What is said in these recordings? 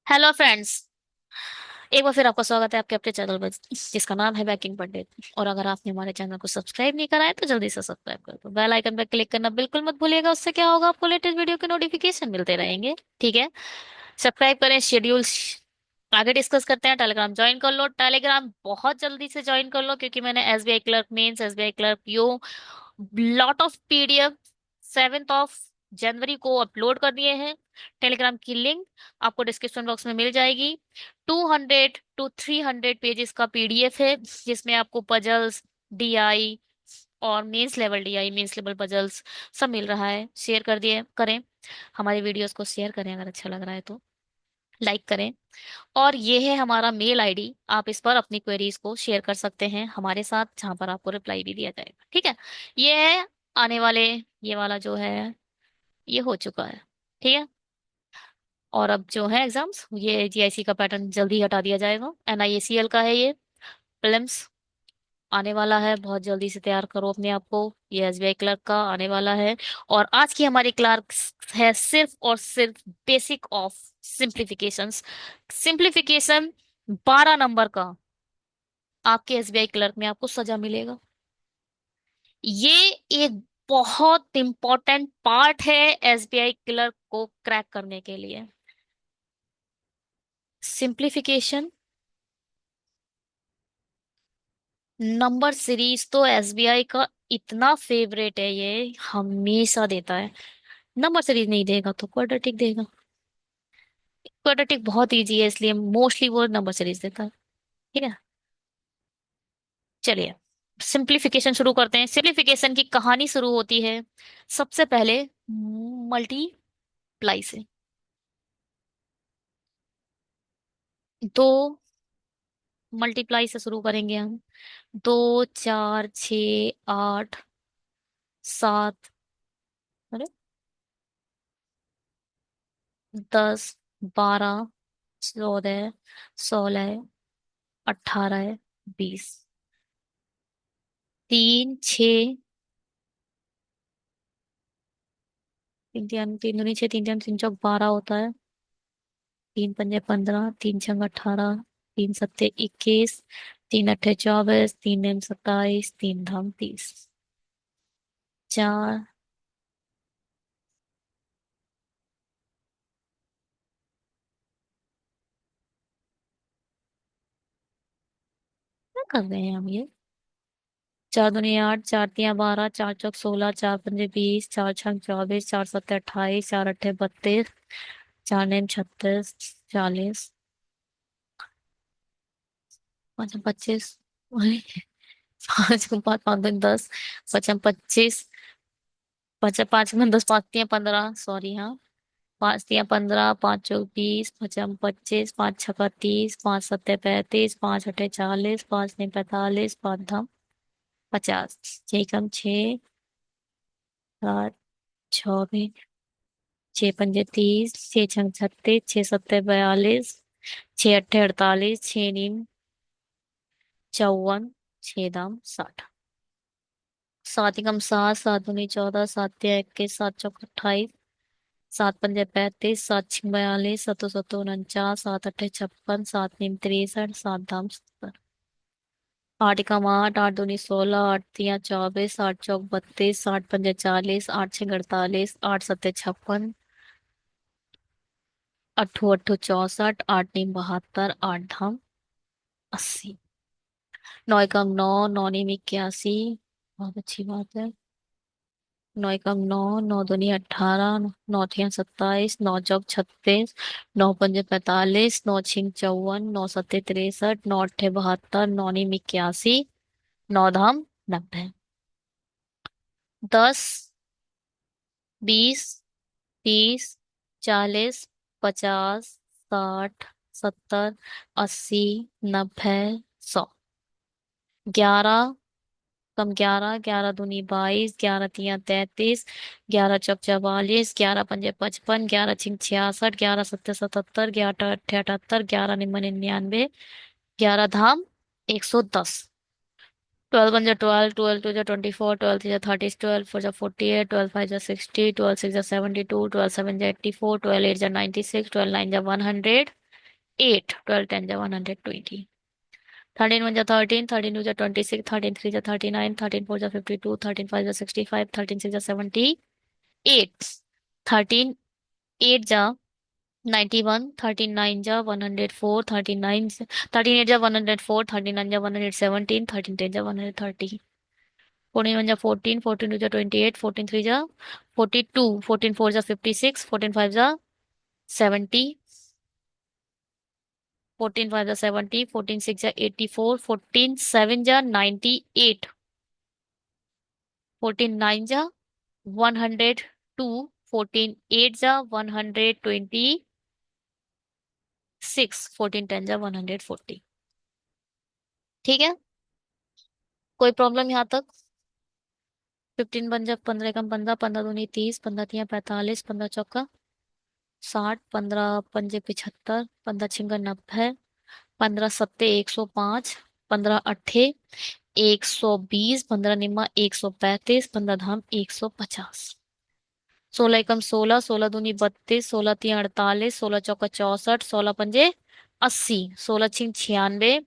Hello friends. एक बार फिर आपका स्वागत है आपके अपने चैनल पर जिसका नाम है बैकिंग पंडित। और अगर आपने हमारे चैनल को सब्सक्राइब नहीं करा है तो जल्दी से सब्सक्राइब कर दो। बेल आइकन पर क्लिक करना बिल्कुल मत भूलिएगा। उससे क्या होगा, आपको लेटेस्ट वीडियो के नोटिफिकेशन मिलते रहेंगे। ठीक है, सब्सक्राइब करें। शेड्यूल आगे डिस्कस करते हैं। टेलीग्राम ज्वाइन कर लो। टेलीग्राम बहुत जल्दी से ज्वाइन कर लो क्योंकि मैंने SBI clerk mains, SBI clerk PO, lot of PDF 7 जनवरी को अपलोड कर दिए हैं। टेलीग्राम की लिंक आपको डिस्क्रिप्शन बॉक्स में मिल जाएगी। 200 to 300 पेजेस का पीडीएफ है जिसमें आपको पजल्स, डीआई और mains level DI, mains level puzzles सब मिल रहा है। शेयर कर दिए करें, हमारी वीडियोस को शेयर करें। अगर अच्छा लग रहा है तो लाइक करें। और ये है हमारा मेल आईडी, आप इस पर अपनी क्वेरीज को शेयर कर सकते हैं हमारे साथ, जहां पर आपको रिप्लाई भी दिया जाएगा। ठीक है, ये है आने वाले, ये वाला जो है ये हो चुका है। ठीक है, और अब जो है एग्जाम्स, ये जीआईसी का पैटर्न जल्दी हटा दिया जाएगा। एनआईएसीएल का है ये प्रीलिम्स, आने वाला है। बहुत जल्दी से तैयार करो अपने आप को। ये एसबीआई क्लर्क का आने वाला है। और आज की हमारी क्लास है सिर्फ और सिर्फ basic of simplifications. Simplification 12 number का आपके एसबीआई क्लर्क में आपको सजा मिलेगा। ये एक बहुत इंपॉर्टेंट पार्ट है एसबीआई क्लर्क को क्रैक करने के लिए। सिंप्लीफिकेशन नंबर सीरीज तो एसबीआई का इतना फेवरेट है, ये हमेशा देता है। नंबर सीरीज नहीं देगा तो क्वाड्रेटिक देगा। क्वाड्रेटिक बहुत इजी है इसलिए मोस्टली वो नंबर सीरीज देता है। ठीक है, चलिए सिंप्लीफिकेशन शुरू करते हैं। सिंप्लीफिकेशन की कहानी शुरू होती है सबसे पहले मल्टीप्लाई से। दो, मल्टीप्लाई से शुरू करेंगे हम। 2, 4, 6, 8, 7, अरे 10, 12, 14, 16, 18, 20। 3, 6, तीन दूनी 6, 3 3 3 चौक 12 होता है। 3 पंजे 15, 3 छंग 18, 3 सत्ते 21, 3 अट्ठे 24, 3 नम 27, 3 धाम 30। चार, क्या कर रहे हैं हम ये? 4 दूनी 8, 4 तियां 12, 4 चौक 16, 4 पंजे 20, 4 छंग 24, 4 सत्ते 28, 4 अट्ठे 32, 4 नम 36, 40, 5 हम 25, 5 5 5 10, 5 हम 25, 5 5 10, 5 तियां 15, सॉरी हाँ। 5 तियां 15, 5 चौक 20, 5 हम 25, 5 छक्का 30, 5 सत्ते 35, 5 अट्ठे 40, 5 नम 45, 5 धाम 50, 6 कम 6, 7 24, 6 पंजे 30, 6 छंग 36, 6 सत्ते 42, 6 अट्ठे 48, 6 नीम 54, 6 दाम 60। 7 एकम 7, 7 दूनी 14, 7 तियां 21, 7 चौक 28, 7 पंजे 35, 7 छिंग 42, 7 सत्तो 49, 7 अट्ठे 56, 7 नीम 63, 7 दाम 70। 8 एकम 8, 8 दूनी 16, 8 तियां 24, 8 चौक 32, 8 पंजे 40, 8 छिंग 48, 8 सत्ते 56, अट्ठो अट्ठो 64, 8 नीम 72, 8 धाम 80। 9 एकम 9, 9 नीम 81, बहुत अच्छी बात है। 9 एकम 9, 9 दूनी 18, 9 तियां 27, 9 चौक 36, 9 पंजे 45, 9 छिंग 54, 9 सत्ते 63, 9 अट्ठे 72, 9 नीम 81, 9 धाम 90। 10, 20, 30, 40, 50, 60, 70, 80, 90, 100। 11 कम 11, 11 दूनी 22, 11 तियां 33, 11 चौक 44, 11 पंजे 55, 11 छिंग 66, 11 सत्ते 77, 11 अट्ठे 78, 11 नीम 99, 11 धाम 110। 12 पंजे 12, 12 2 जा 24, 12 3 जा 30, 12 4 जा 48, 12 5 जा 60, 12 6 जा 72, 12 7 जा 84, 12 8 जा 96, 12 9 जा 100, 8, 12 10 जा 120, 13 1 जा 13, 13 2 जा 26, 13 3 जा 39, 13 4 जा 52, 13 5 जा 65, 13 6 जा 78, 13 8 जा 91, 13 9 जा 104, 39 13 8 जा 104, 13 9 जा 117, 13 10 जा 130, 14 1 जा 14, 14 2 जा 28, 14 3 जा 42, 14 4 जा 56, 14 5 जा 70, 14 5 जा 70, 14 6 जा 84, 14 7 जा 98, 14 9 जा 102, 14 8 जा 126, 14 10 जा 140। ठीक है, कोई प्रॉब्लम यहाँ तक? 15 बन जा 15 कम 15, 15 दूनी 30, 15 तिया 45, 15 चौका 60, 15 पंजे 75, 15 छिंगा 90, 15 सत्ते 105, 15 अट्ठे 120, 15 निम्मा 135, 15 धाम 150, 16 एकम 16, 16 दूनी 32, 16 तिया 48, 16 चौका 64, 16 पंजे 80, 16 छिंग 96,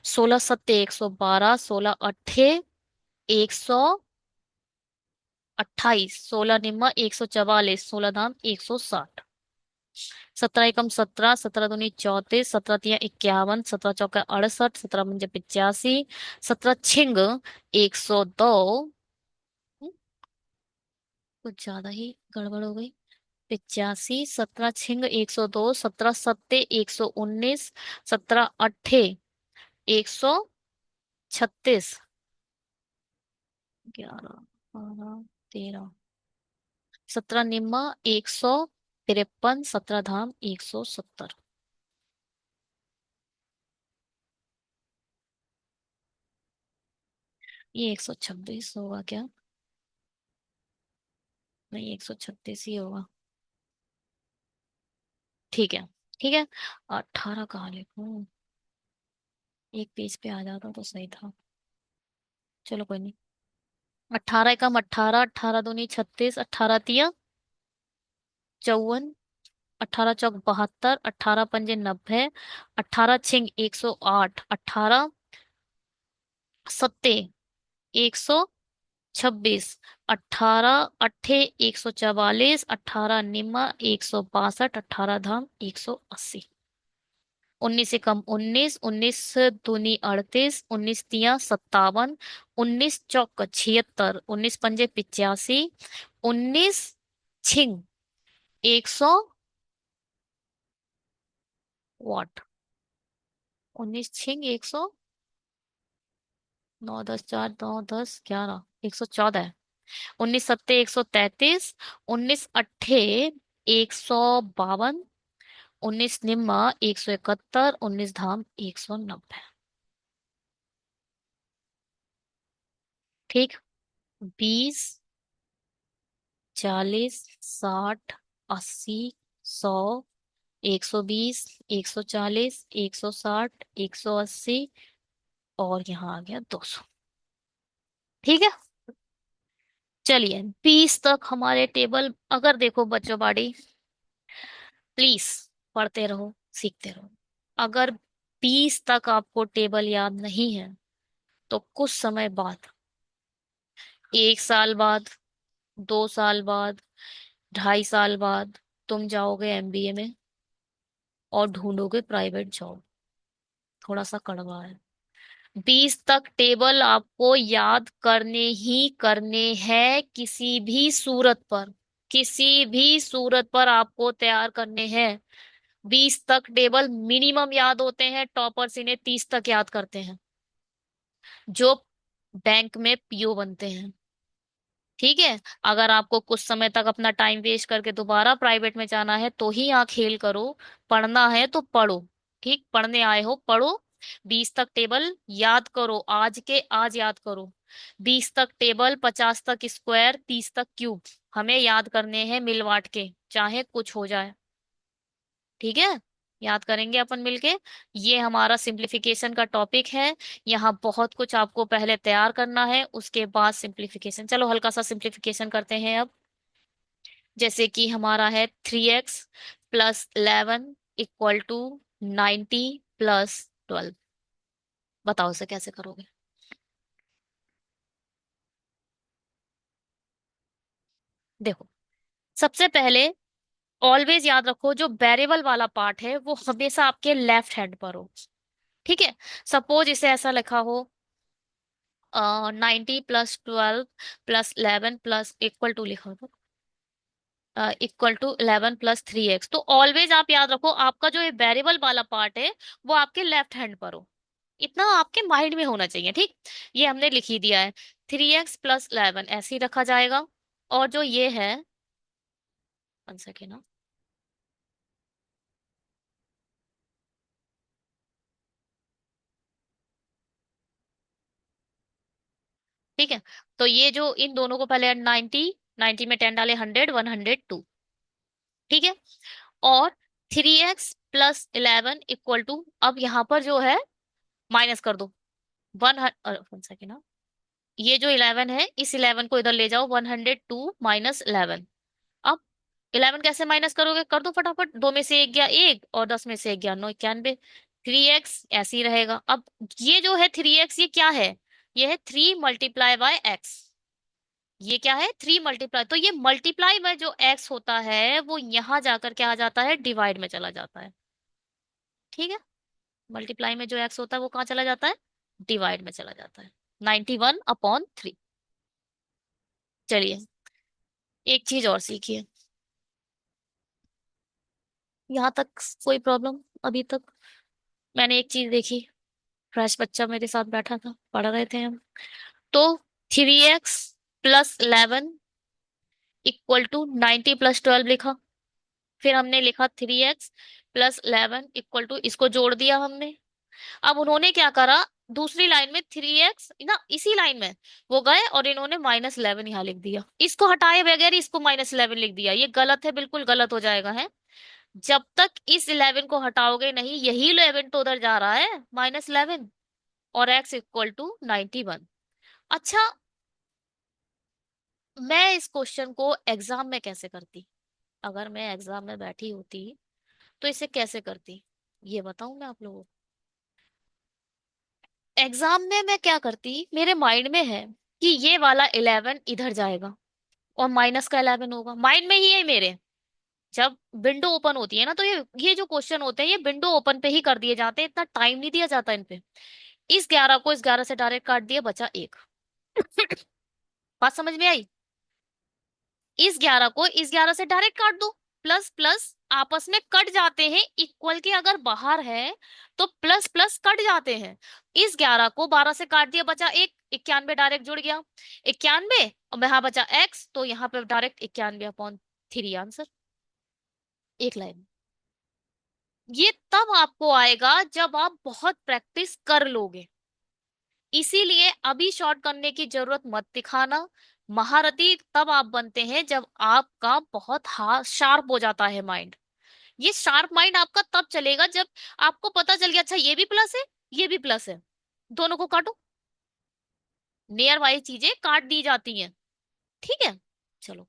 16 सत्ते 112, 16 अट्ठे 128, 16 निम्मा 144, 16 धाम 160, 17 एकम 17, 17 दूनी 34, 17 तिया 51, 17 चौका 68, 17 पंजे 85, 17 छिंग 102, कुछ ज्यादा ही गड़बड़ हो गई, 85, 17 छिंग 102, 17 सत्ते 119, 17 अट्ठे 136, 11 12 13, 17 निम्मा 153, 17 धाम 170। ये 126 होगा क्या? नहीं, 136 ही होगा। ठीक है, ठीक है। 18 कहाँ लिखूं? एक पेज पे आ जाता तो सही था। चलो कोई नहीं। 18 कम 18, 18 दूनी 36, 18 तिया 54, 18 चौक 72, 18 पंजे 90, 18 छिंग 108, 18 सत्ते 126, 18 अट्ठे 144, 18 निम्मा 162, 18 धाम 180, 19 से कम 19, 19 दूनी 38, 19 तिया 57, 19 चौक 76, 19 पंजे 85, 19 छिंग 100 वाट, 19 छिंग 100, 9 10 4 9 10 11, 114, 19 सत्ते 133, 19 अट्ठे 152, 19 निम्मा 171, 19 धाम 190। ठीक, 20 40 60 80 100, 120, 140, 160, 180, और यहाँ आ गया 200। ठीक है, चलिए 20 तक हमारे टेबल, अगर देखो बच्चों बाड़ी, प्लीज पढ़ते रहो, सीखते रहो। अगर 20 तक आपको टेबल याद नहीं है तो कुछ समय बाद, 1 साल बाद, 2 साल बाद, 2.5 साल बाद तुम जाओगे एमबीए में और ढूंढोगे प्राइवेट जॉब। थोड़ा सा कड़वा है। 20 तक टेबल आपको याद करने ही करने हैं, किसी भी सूरत पर, किसी भी सूरत पर आपको तैयार करने हैं। 20 तक टेबल मिनिमम याद होते हैं, टॉपर्स इन्हें 30 तक याद करते हैं, जो बैंक में पीओ बनते हैं। ठीक है, अगर आपको कुछ समय तक अपना टाइम वेस्ट करके दोबारा प्राइवेट में जाना है तो ही यहाँ खेल करो, पढ़ना है तो पढ़ो। ठीक, पढ़ने आए हो पढ़ो। 20 तक टेबल याद करो, आज के आज याद करो। 20 तक टेबल, 50 तक स्क्वायर, 30 तक क्यूब, हमें याद करने हैं मिल बांट के, चाहे कुछ हो जाए। ठीक है, याद करेंगे अपन मिलके। ये हमारा सिंप्लीफिकेशन का टॉपिक है। यहाँ बहुत कुछ आपको पहले तैयार करना है, उसके बाद सिंप्लीफिकेशन। चलो हल्का सा सिंप्लीफिकेशन करते हैं अब। जैसे कि हमारा है 3x + 11 = 90 + 12। बताओ इसे कैसे करोगे। देखो, सबसे पहले ऑलवेज याद रखो, जो वेरिएबल वाला पार्ट है वो हमेशा आपके लेफ्ट हैंड पर हो। ठीक है। सपोज इसे ऐसा लिखा हो, 90 + 12 + 11 + इक्वल टू लिखा हो, इक्वल टू 11 + 3x। तो ऑलवेज आप याद रखो, आपका जो ये वेरिएबल वाला पार्ट है वो आपके लेफ्ट हैंड पर हो। इतना आपके माइंड में होना चाहिए। ठीक। ये हमने लिख ही दिया है। 3x + 11 ऐसे ही रखा जाएगा। और जो ये है, 1 सेकेंड। ठीक है। तो ये जो इन दोनों को पहले 90, 90 में 10 डाले 100, 102। ठीक है। और 3x + 11 इक्वल टू, अब यहाँ पर जो है माइनस कर दो। 1 सेकेंड। ये जो 11 है, इस 11 को इधर ले जाओ, 102 - 11। अब 11 कैसे माइनस करोगे, कर दो फटाफट। 2 में से 1 गया 1, और 10 में से 1 गया 9, 91। 3x ऐसे ही रहेगा। अब ये जो है 3x, ये क्या है, ये है 3 × x। ये क्या है, 3 मल्टीप्लाई। तो ये मल्टीप्लाई में जो x होता है वो यहां जाकर क्या आ जाता है, डिवाइड में चला जाता है। ठीक है। मल्टीप्लाई में जो x होता है वो कहाँ चला जाता है, डिवाइड में चला जाता है। 91/3। चलिए, एक चीज और सीखिए। यहाँ तक कोई प्रॉब्लम अभी तक। मैंने एक चीज देखी, फ्रेश बच्चा मेरे साथ बैठा था, पढ़ रहे थे हम। तो 3x + 11 इक्वल टू 90 + 12 लिखा। फिर हमने लिखा 3x + 11 इक्वल टू, इसको जोड़ दिया हमने। अब उन्होंने क्या करा, दूसरी लाइन में 3x ना, इसी लाइन में वो गए और इन्होंने -11 यहाँ लिख दिया। इसको हटाए बगैर इसको -11 लिख दिया। ये गलत है, बिल्कुल गलत हो जाएगा है। जब तक इस 11 को हटाओगे नहीं, यही 11 तो उधर जा रहा है, -11। और x इक्वल टू 91। अच्छा, मैं इस क्वेश्चन को एग्जाम में कैसे करती, अगर मैं एग्जाम में बैठी होती तो इसे कैसे करती, ये बताऊं मैं आप लोगों को। एग्जाम में मैं क्या करती, मेरे माइंड में है कि ये वाला 11 इधर जाएगा और माइनस का 11 होगा, माइंड में ही है मेरे। जब विंडो ओपन होती है ना, तो ये जो क्वेश्चन होते हैं ये विंडो ओपन पे ही कर दिए जाते हैं, इतना टाइम नहीं दिया जाता इन पे। इस 11 को इस 11 से डायरेक्ट काट दिया, बचा 1। बात समझ में आई। इस 11 को इस 11 से डायरेक्ट काट दो। प्लस प्लस आपस में कट जाते हैं, इक्वल के अगर बाहर है तो प्लस प्लस कट जाते हैं। इस 11 को 12 से काट दिया, बचा 1। 91 डायरेक्ट जुड़ गया। 91, और यहाँ बचा x, तो यहाँ पे डायरेक्ट 91/3 आंसर, एक लाइन। ये तब आपको आएगा जब आप बहुत प्रैक्टिस कर लोगे। इसीलिए अभी शॉर्ट करने की जरूरत मत दिखाना। महारथी तब आप बनते हैं जब आपका बहुत शार्प हो जाता है माइंड। ये शार्प माइंड आपका तब चलेगा जब आपको पता चल गया, अच्छा ये भी प्लस है, ये भी प्लस है, दोनों को काटो। नियर वाली चीजें काट दी जाती हैं। ठीक है। चलो,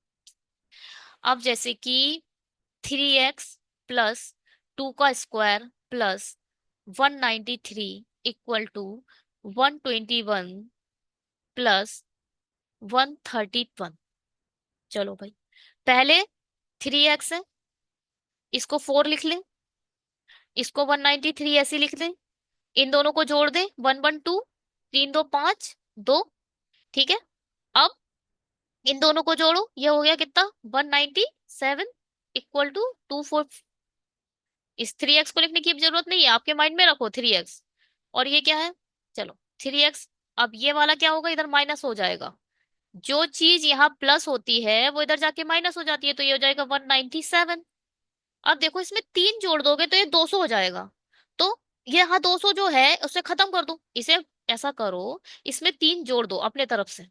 अब जैसे कि 3x + 2 का स्क्वायर +193 इक्वल टू 121 +131। चलो भाई, पहले 3x है, इसको 4 लिख ले, इसको 193 ऐसे लिख ले। इन दोनों को जोड़ दे, 112, 3 2 5, 2। ठीक है। अब इन दोनों को जोड़ो, ये हो गया कितना, 197 इक्वल टू 24। इस 3x को लिखने की जरूरत नहीं है, आपके माइंड में रखो 3x। और ये क्या है, चलो 3x। अब ये वाला क्या होगा, इधर माइनस हो जाएगा। जो चीज यहाँ प्लस होती है वो इधर जाके माइनस हो जाती है, तो ये हो जाएगा 197। अब देखो, इसमें 3 जोड़ दोगे तो ये 200 हो जाएगा। तो ये यहाँ 200 जो है उसे खत्म कर दो, इसे ऐसा करो, इसमें 3 जोड़ दो अपने तरफ से।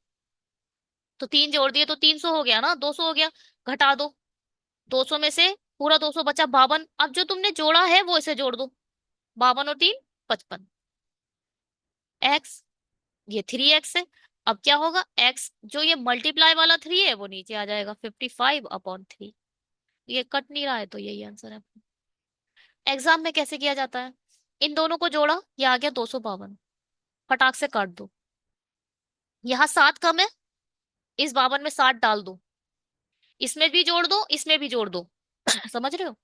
तो 3 जोड़ दिए तो 300 हो गया ना, 200 हो गया। घटा दो, 200 में से पूरा 200 बचा 52। अब जो तुमने जोड़ा है वो इसे जोड़ दो, 52 और 3 55। एक्स, ये 3x है। अब क्या होगा, x जो ये मल्टीप्लाई वाला 3 है वो नीचे आ जाएगा, 55/3। ये कट नहीं रहा है तो यही आंसर है। एग्जाम में कैसे किया जाता है? इन दोनों को जोड़ा, ये आ गया 252। फटाक से काट दो। यहाँ 7 कम है, इस 52 में 7 डाल दो। इसमें भी जोड़ दो, इसमें भी जोड़ दो। समझ रहे हो?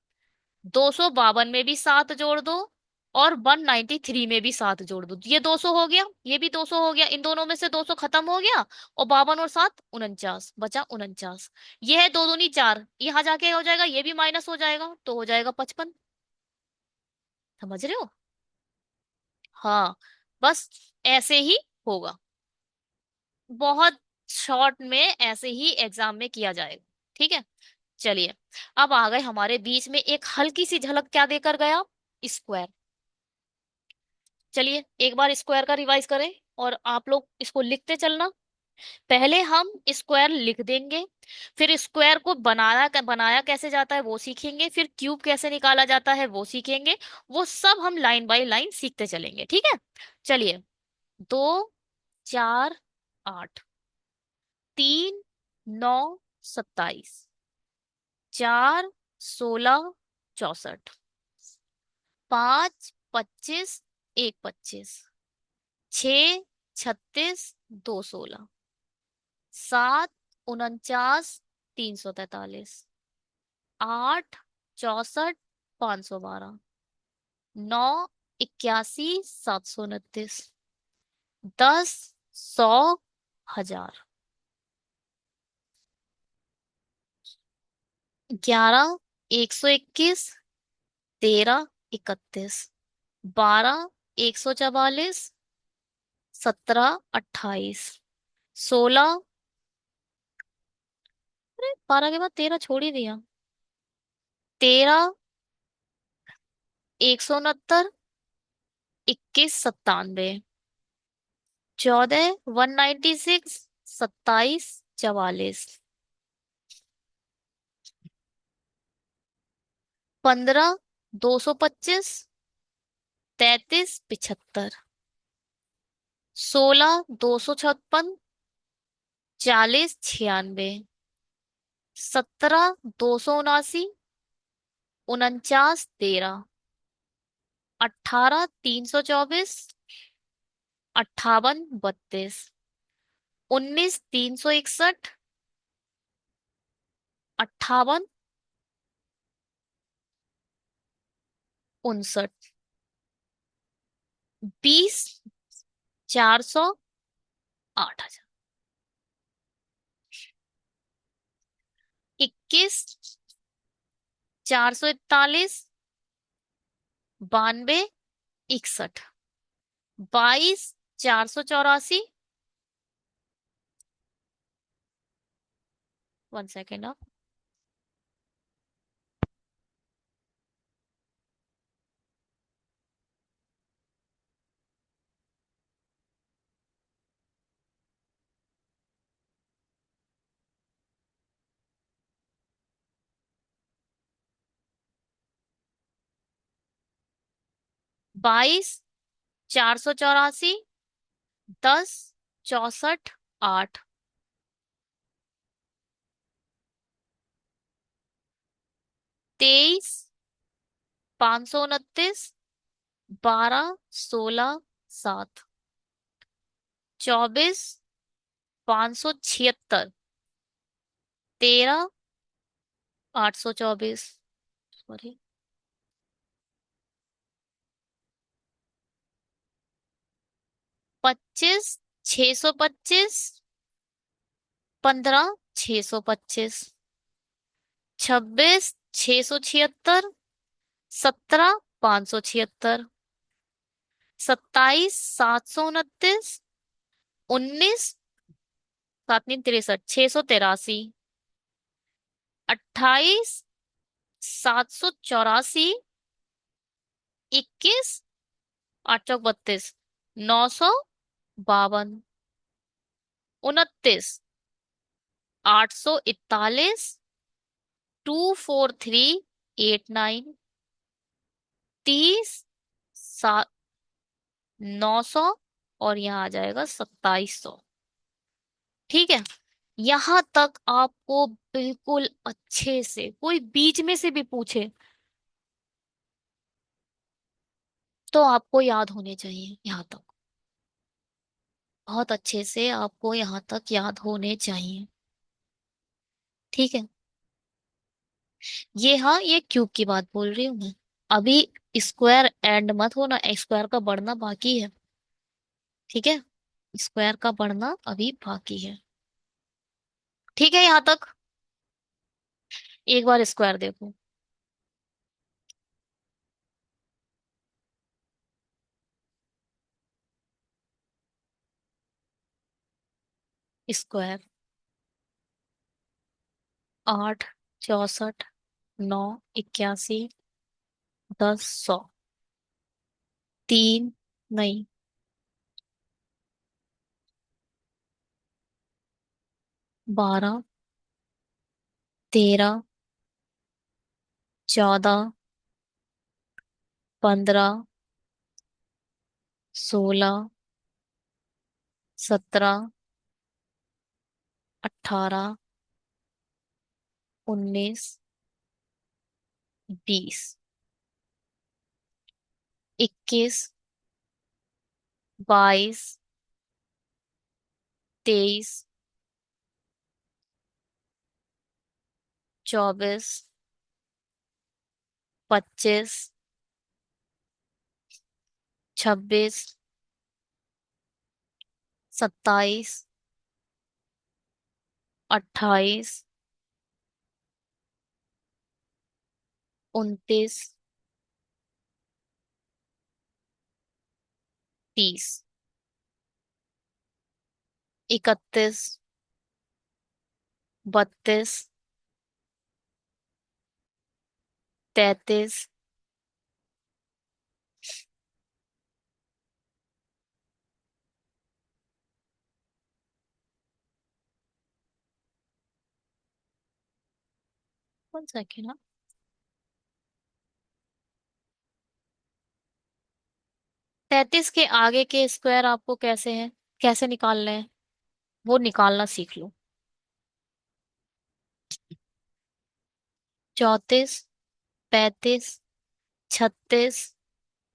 252 में भी 7 जोड़ दो, और 193 में भी 7 जोड़ दो। ये 200 हो गया, ये भी 200 हो गया, इन दोनों में से 200 खत्म हो गया। और 52 और 7 49, बचा 49। ये है 2 दूनी 4, यहाँ जाके हो जाएगा, ये भी माइनस हो जाएगा, तो हो जाएगा 55। समझ रहे हो? हाँ, बस ऐसे ही होगा। बहुत शॉर्ट में ऐसे ही एग्जाम में किया जाएगा। ठीक है, चलिए। अब आ गए हमारे बीच में एक हल्की सी झलक, क्या देकर गया? स्क्वायर। चलिए एक बार स्क्वायर का रिवाइज करें, और आप लोग इसको लिखते चलना। पहले हम स्क्वायर लिख देंगे, फिर स्क्वायर को बनाया कैसे जाता है वो सीखेंगे, फिर क्यूब कैसे निकाला जाता है वो सीखेंगे। वो सब हम लाइन बाय लाइन सीखते चलेंगे, ठीक है? चलिए। 2 4 8, 3 9 27, 4 16 64, 5 25 1 25, 6 36 2 16, 7 49 343, 8 64 512, 9 81 729, 10 100 1000, 11 121, 13 31, 12 144, 17 28, 16, अरे 12 के बाद 13 छोड़ ही दिया। 13 169, 21 97, 14 196, 27 44, 15 225, 33 75, 16 256, 40 96, 17 279, 49 13, 18 324, 58 32, 19 361, 58 59, 20 400 8000, 21 441, 92 61, 22 484, 1 सेकेंड। 22 484, 10 64 8, 23 529, 12 16 7, 24 576, 13 824, सॉरी, 25 625, 15 625, 26 676, 17 576, 27 729, 19 7 63 683, 28 784, 21 832, 952, 29 841, 24389, 30 900, और यहाँ आ जाएगा 2700। ठीक है, यहां तक आपको बिल्कुल अच्छे से, कोई बीच में से भी पूछे तो आपको याद होने चाहिए यहाँ तक। बहुत अच्छे से आपको यहाँ तक याद होने चाहिए। ठीक है। ये, हाँ, ये क्यूब की बात बोल रही हूँ मैं। अभी स्क्वायर एंड मत होना, स्क्वायर का बढ़ना बाकी है। ठीक है। स्क्वायर का बढ़ना अभी बाकी है। ठीक है यहाँ तक। एक बार स्क्वायर देखो। स्क्वायर। 8, 64, 9, 81, 10, 100। तीन, नहीं, 12, 13, 14, 15, 16, 17, 18, 19, 20, 21, 22, 23, 24, 25, 26, 27, 28, 29, 30, 31, 32, 33। कौन सा है ना? 33 के आगे के स्क्वायर आपको कैसे हैं, कैसे निकालने हैं, वो निकालना सीख लो। 34, 35, 36,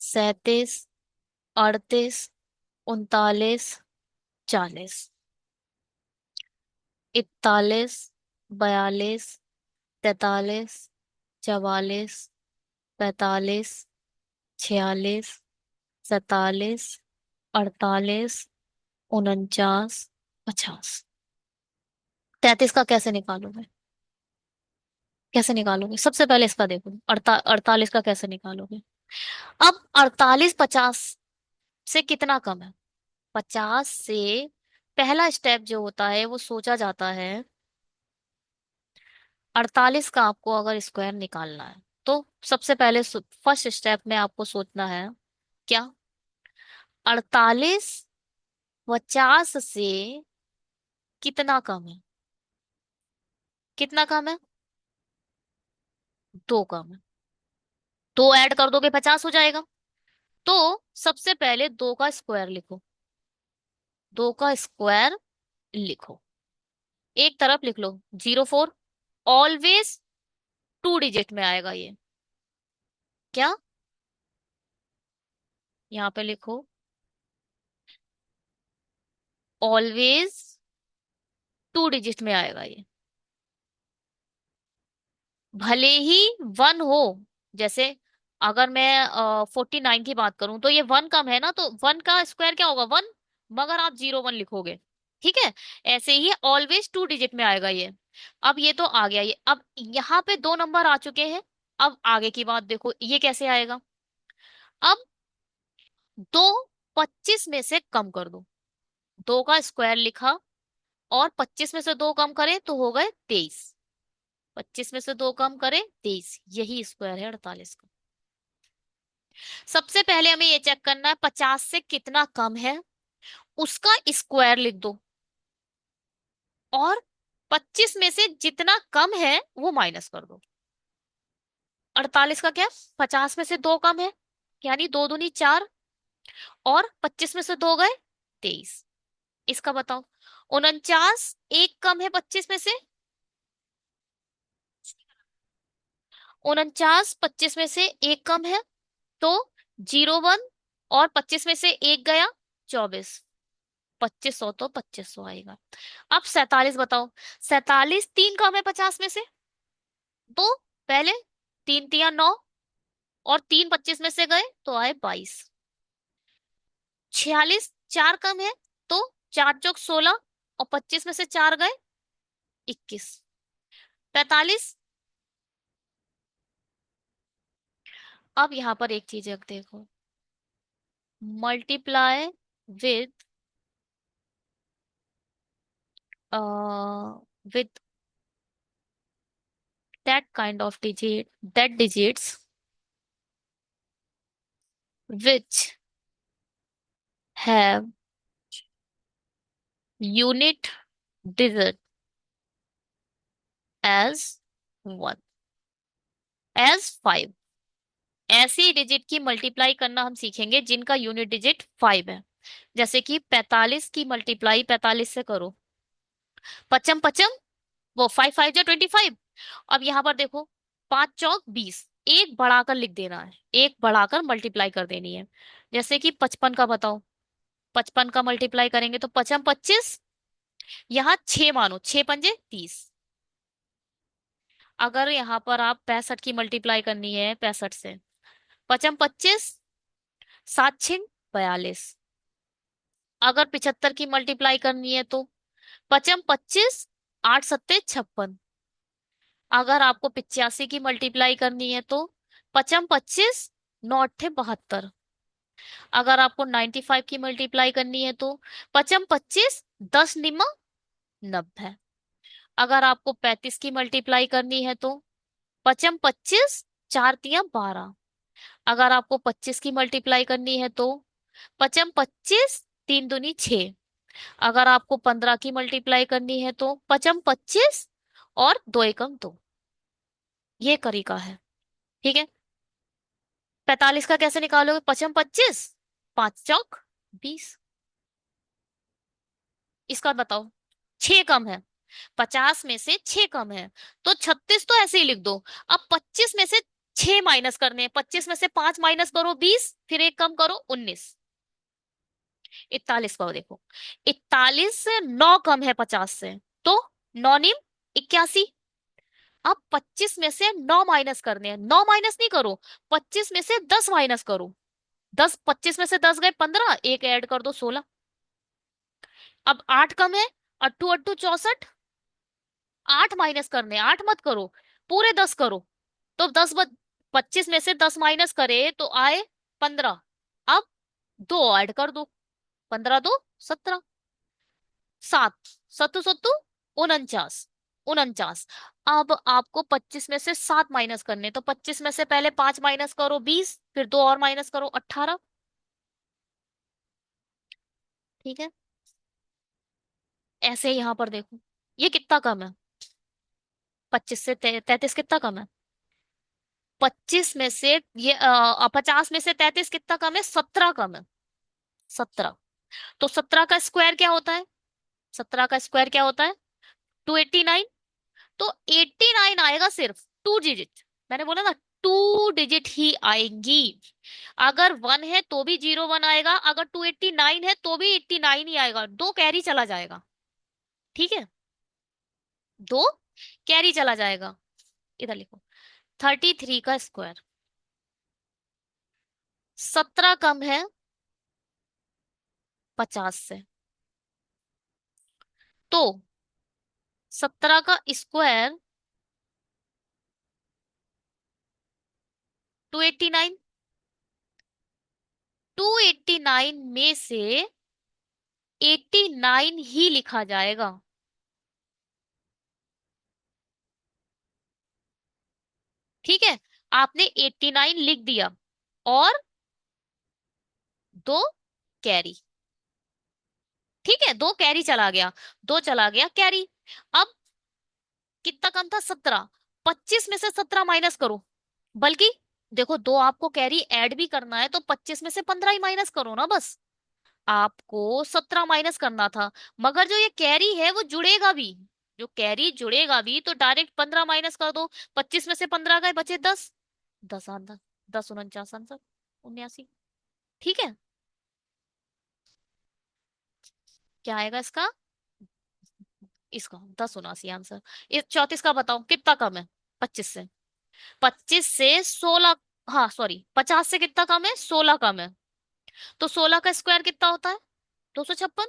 37, 38, 39, 40, 41, 42, 43, 44, 45, 46, 47, 48, 49, 50। 33 का कैसे निकालोगे? कैसे निकालोगे? सबसे पहले इसका देखो, 48 का कैसे निकालोगे? अब 48 50 से कितना कम है? 50 से पहला स्टेप जो होता है वो सोचा जाता है। 48 का आपको अगर स्क्वायर निकालना है तो सबसे पहले फर्स्ट स्टेप में आपको सोचना है क्या? 48 50 से कितना कम है? कितना कम है? दो कम है। दो ऐड कर दोगे 50 हो जाएगा। तो सबसे पहले दो का स्क्वायर लिखो। दो का स्क्वायर लिखो। एक तरफ लिख लो 04। ऑलवेज टू डिजिट में आएगा ये। क्या? यहाँ पे लिखो ऑलवेज टू डिजिट में आएगा ये। भले ही वन हो। जैसे अगर मैं 49 की बात करूं तो ये वन कम है ना, तो वन का स्क्वायर क्या होगा? वन। मगर आप 01 लिखोगे। ठीक है। ऐसे ही ऑलवेज टू डिजिट में आएगा ये। अब ये तो आ गया ये। अब यहाँ पे दो नंबर आ चुके हैं। अब आगे की बात देखो, ये कैसे आएगा? अब दो 25 में से कम कर दो। दो का स्क्वायर लिखा और 25 में से दो कम करें तो हो गए 23। 25 में से दो कम करें 23, यही स्क्वायर है 48 का। सबसे पहले हमें ये चेक करना है 50 से कितना कम है, उसका स्क्वायर लिख दो। और 25 में से जितना कम है वो माइनस कर दो। 48 का क्या? 50 में से दो कम है, यानी दो दूनी चार। और 25 में से दो गए 23। इसका बताओ। 49 एक कम है 25 में से। 49 25 में से एक कम है। तो 01 और 25 में से एक गया, 24। 2500 तो 2500 आएगा। अब 47 बताओ। 47 तीन कम है 50 में से, तो पहले तीन तिया 9, और तीन 25 में से गए तो आए 22। 46 चार कम है, तो चार चौक 16, और 25 में से चार गए 21। 45। अब यहां पर एक चीज देखो, multiply with with that kind of digit, that digits which have unit digit as 1, as 5। ऐसी डिजिट की मल्टीप्लाई करना हम सीखेंगे जिनका यूनिट डिजिट 5 है। जैसे कि 45 की मल्टीप्लाई 45 से करो, पचम पचम, वो 5 5 जा 25। अब यहां पर देखो, 5 चौक 20, एक बढ़ाकर लिख देना है, एक बढ़ाकर मल्टीप्लाई कर देनी है। जैसे कि 55 का बताओ, 55 का मल्टीप्लाई करेंगे तो पचम 25, यहाँ 6 मानो, 6 पंजे 30। अगर यहाँ पर आप 65 की मल्टीप्लाई करनी है 65 से, पचम 25, 7 6 42। अगर 75 की मल्टीप्लाई करनी है तो पचम 25, 8 7 56। अगर आपको 85 की मल्टीप्लाई करनी है तो पचम 25, 9 8 72। अगर आपको 95 की मल्टीप्लाई करनी है तो पचम 25, 10 9 90। अगर आपको 35 की मल्टीप्लाई करनी है तो पचम 25, 4 3 12। अगर आपको 25 की मल्टीप्लाई करनी है तो पचम 25, 3 दूनी 6। अगर आपको 15 की मल्टीप्लाई करनी है तो पचम 25 और 2 एकम 2। ये तरीका है, ठीक है। 45 का कैसे निकालोगे? पचम 25, 5 चौक 20। इसका बताओ, 6 कम है, 50 में से 6 कम है, तो 36 तो ऐसे ही लिख दो। अब 25 में से 6 माइनस करने हैं, 25 में से 5 माइनस करो 20, फिर एक कम करो 19। 41 का देखो, 41 से 9 कम है 50 से, तो 9 9 81। अब 25 में से 9 माइनस करने हैं, 9 माइनस नहीं करो, 25 में से 10 माइनस करो। 10, 25 में से 10 गए 15, एक ऐड कर दो 16। अब 8 कम है, अट्ठू अट्ठू 64। 8 माइनस करने, 8 मत करो, पूरे 10 करो। तो 25 में से 10 माइनस करे तो आए 15। अब दो ऐड कर दो, 15 2 17। 7 सत्तू सत्तू 49, 49। अब आपको 25 में से 7 माइनस करने, तो 25 में से पहले 5 माइनस करो 20, फिर दो और माइनस करो 18। ठीक है। ऐसे ही यहां पर देखो, ये कितना कम है? 25 से 33 कितना कम है? 25 में से ये 50 में से 33 कितना कम है? 17 कम है, 17। तो 17 का स्क्वायर क्या होता है? 17 का स्क्वायर क्या होता है? 289। तो 89 आएगा सिर्फ, 2 डिजिट। मैंने बोला ना, 2 डिजिट ही आएंगी। अगर 1 है तो भी 01 आएगा, अगर 289 है तो भी 89 ही आएगा, दो कैरी चला जाएगा। ठीक है, दो कैरी चला जाएगा। इधर लिखो, 33 का स्क्वायर, 17 कम है 50 से, तो 17 का स्क्वायर 289। 289 में से 89 ही लिखा जाएगा। ठीक है, आपने 89 लिख दिया, और दो कैरी। ठीक है, दो कैरी चला गया, दो चला गया कैरी। अब कितना कम था? 17। 25 में से 17 माइनस करो, बल्कि देखो, दो आपको कैरी ऐड भी करना है तो 25 में से 15 ही माइनस करो ना बस। आपको 17 माइनस करना था, मगर जो ये कैरी है वो जुड़ेगा भी, जो कैरी जुड़ेगा भी, तो डायरेक्ट 15 माइनस कर दो। 25 में से 15 गए, बचे 10। 10 आंसर, 10 49 आंसर। 79। ठीक है, क्या आएगा इसका? इसका 1079 आंसर। इस 34 का बताओ कितना कम है? 25 से। 25 से 16। हाँ सॉरी, 50 से कितना कम है? 16 कम है। तो 16 का स्क्वायर कितना होता है? 256।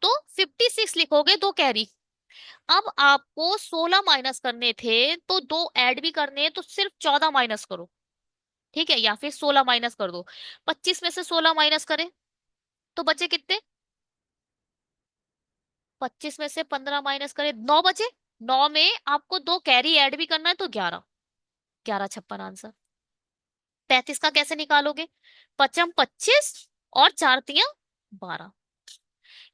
तो 56 लिखोगे, दो कैरी। अब आपको 16 माइनस करने थे, तो दो ऐड भी करने हैं, तो सिर्फ 14 माइनस करो। ठीक है, या फिर 16 माइनस कर दो। 25 में से 16 माइनस करें तो बचे कितने? 25 में से 15 माइनस करें, 9 बचे। 9 में आपको दो कैरी ऐड भी करना है, तो 11। 1156 आंसर। 35 का कैसे निकालोगे? पचम 25 और चार तिया 12।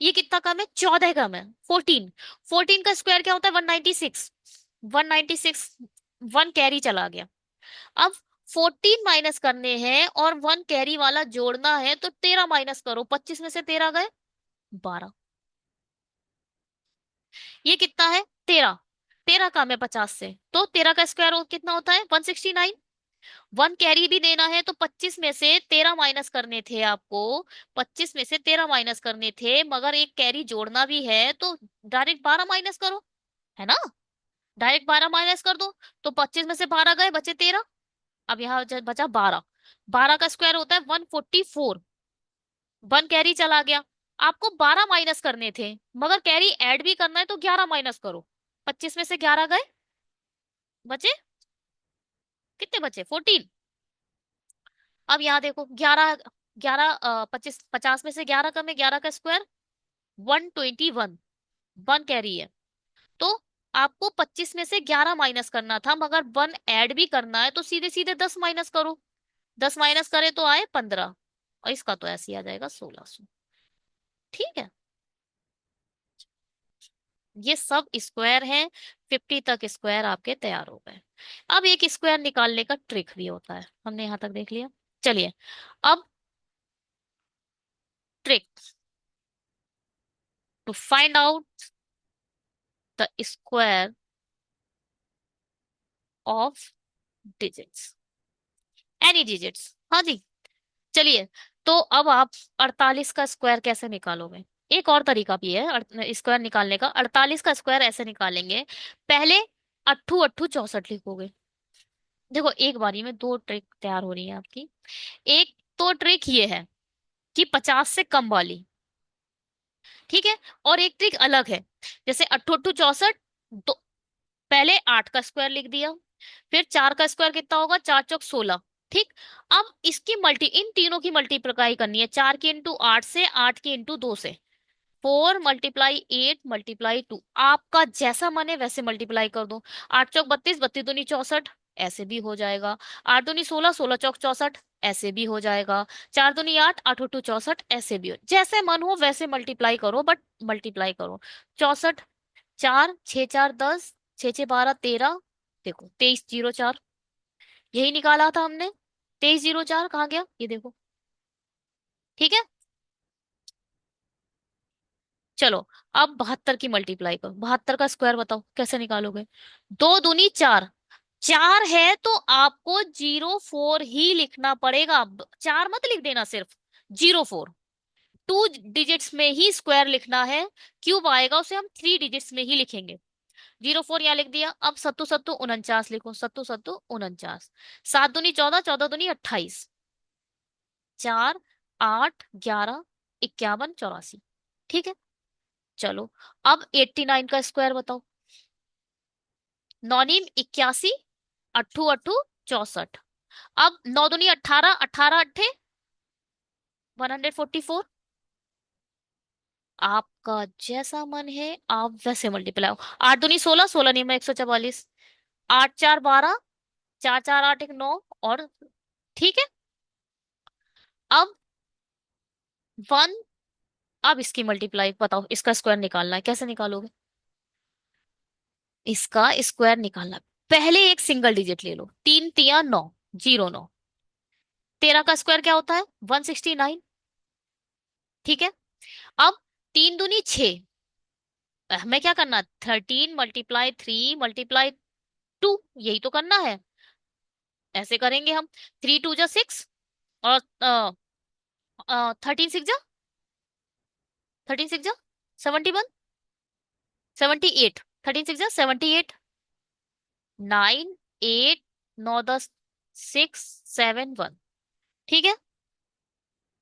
ये कितना कम है? 14 कम है। 14। 14 का स्क्वायर क्या होता है? 196। 196। वन कैरी चला गया। अब 14 माइनस करने हैं और वन कैरी वाला जोड़ना है, तो 13 माइनस करो। 25 में से 13 गए, 12। ये कितना है? 13। 13 कम है 50 से, तो 13 का स्क्वायर कितना होता है? 169। वन कैरी भी देना है, तो 25 में से 13 माइनस करने थे आपको। 25 में से 13 माइनस करने थे, मगर एक कैरी जोड़ना भी है, तो डायरेक्ट 12 माइनस करो। है ना? डायरेक्ट 12 माइनस कर दो। तो 25 में से 12 गए, बचे 13। अब यहाँ बचा 12। 12 का स्क्वायर होता है 144। वन कैरी चला गया। आपको 12 माइनस करने थे, मगर कैरी ऐड भी करना है, तो 11 माइनस करो। 25 में से 11 गए, बचे कितने? बचे 14। अब यहाँ देखो, 11। 11 25, 50 में से 11 कम है, 11 का स्क्वायर 121। वन कैरी है। तो आपको 25 में से 11 माइनस करना था, मगर वन ऐड भी करना है, तो सीधे सीधे 10 माइनस करो। 10 माइनस करे तो आए 15। और इसका तो ऐसे ही आ जाएगा 1600। ठीक है, ये सब स्क्वायर हैं। 50 तक स्क्वायर आपके तैयार हो गए। अब एक स्क्वायर निकालने का ट्रिक भी होता है, हमने यहां तक देख लिया। चलिए, अब trick to find out the square of digits, any digits. हाँ जी। चलिए, तो अब आप 48 का स्क्वायर कैसे निकालोगे? एक और तरीका भी है स्क्वायर निकालने का। 48 का स्क्वायर ऐसे निकालेंगे। पहले अट्ठू अट्ठू 64 लिखोगे। देखो, एक बारी में दो ट्रिक तैयार हो रही है आपकी। एक तो ट्रिक ये है कि 50 से कम वाली। ठीक है। और एक ट्रिक अलग है, जैसे अट्ठू अट्ठू 64। दो, पहले 8 का स्क्वायर लिख दिया। फिर 4 का स्क्वायर कितना होगा? 4 चौक 16। ठीक। अब इसकी मल्टी इन तीनों की मल्टीप्लाई करनी है। 4 की इंटू 8 से, 8 की इंटू 2 से। 4 × 8 × 2। आपका जैसा मन है वैसे मल्टीप्लाई कर दो। 8 चौक 32, 32 दूनी 64, ऐसे भी हो जाएगा। 8 दूनी 16, 16 चौक 64, ऐसे भी हो जाएगा। 4 दूनी 8, 8 8 64, ऐसे भी हो। जैसे मन हो वैसे मल्टीप्लाई करो, बट मल्टीप्लाई करो। 64। 4 6 4 10, 6 6 12 13। देखो 2304, यही निकाला था हमने। 2304 कहाँ गया? ये देखो। ठीक है। चलो, अब 72 की मल्टीप्लाई करो। 72 का स्क्वायर बताओ कैसे निकालोगे? 2 दूनी 4। 4 है तो आपको 04 ही लिखना पड़ेगा। 4 मत लिख देना, सिर्फ 04। टू डिजिट्स में ही स्क्वायर लिखना है। क्यूब आएगा उसे हम 3 डिजिट्स में ही लिखेंगे। 04 यहाँ लिख दिया। अब सत्तू सत्तू 49 लिखो। सत्तू सत्तू 49। 7 दूनी 14, 14 दूनी 28। 4 8 11 51 84। ठीक है। चलो, अब 89 का स्क्वायर बताओ। नौनीम 81, अट्ठू अट्ठू 64। अब 9 दूनी 18, 18 144। आपका जैसा मन है आप वैसे मल्टीप्लाई हो। 8 दूनी 16, 16 × 1 = 144। 8 4 12, 4 4 8 1 9। और ठीक है। अब वन। अब इसकी मल्टीप्लाई बताओ, इसका स्क्वायर निकालना है, कैसे निकालोगे? इसका स्क्वायर निकालना है। पहले एक सिंगल डिजिट ले लो। 3 तिया 9, 09। 13 का स्क्वायर क्या होता है? 169। ठीक है। अब 3 दूनी 6। हमें क्या करना? 13 × 3 × 2, यही तो करना है। ऐसे करेंगे हम। 3 2 जा 6, और 13 6 जा, 13 6 जा 71, 78, 13 6 जा 78, 9 8, 9 10 6 7 1। ठीक है।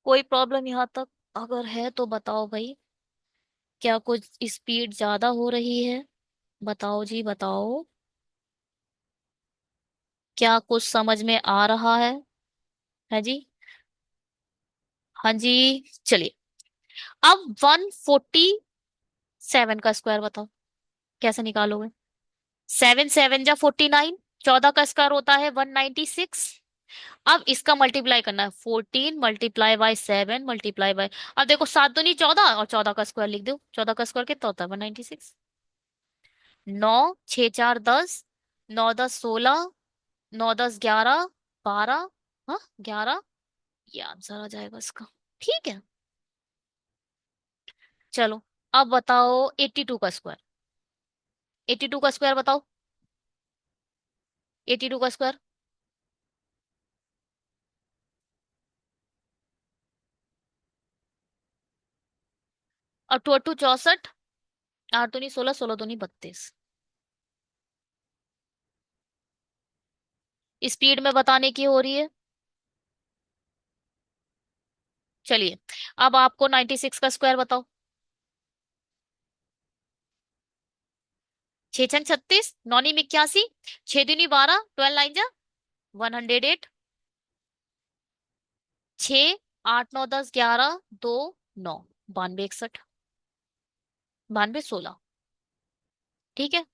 कोई प्रॉब्लम यहाँ तक अगर है तो बताओ भाई, क्या कुछ स्पीड ज्यादा हो रही है? बताओ जी बताओ, क्या कुछ समझ में आ रहा है जी? हाँ जी। चलिए, अब 147 का स्क्वायर बताओ, कैसे निकालोगे? 7 7 जा 49, 14 का स्क्वायर होता है 196। अब इसका मल्टीप्लाई करना है, 14 × 7 × अब देखो, 7 दूनी 14, और 14 का स्क्वायर लिख दो। 14 का स्क्वायर कितना होता है? 196। 9 6 4 10, 9 10 16, 9 10 11, 12, हाँ 11, ये आंसर आ जाएगा इसका। ठीक है। चलो, अब बताओ 82 का स्क्वायर। 82 का स्क्वायर बताओ, 82 का स्क्वायर। और 2 2 64, 8 दूनी 16, 16 दूनी 32। स्पीड में बताने की हो रही है। चलिए, अब आपको 96 का स्क्वायर बताओ। 6 6 36, 9 9 81, 6 दूनी 12, 12 9 जा 108, 6 8 9 10 11, 2 9, 92 61, 92 16। ठीक है।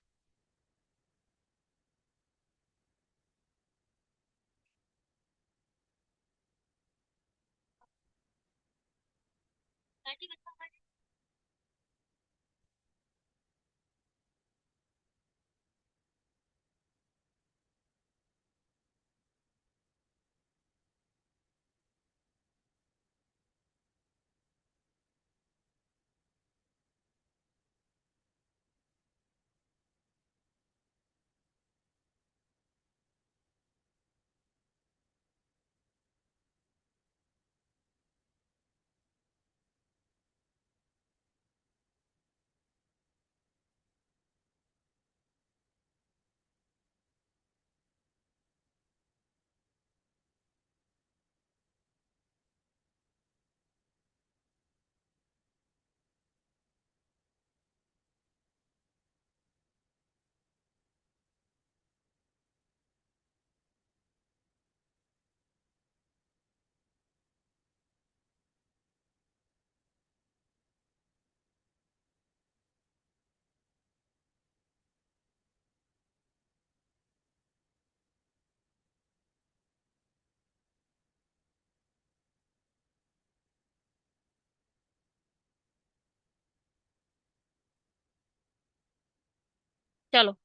चलो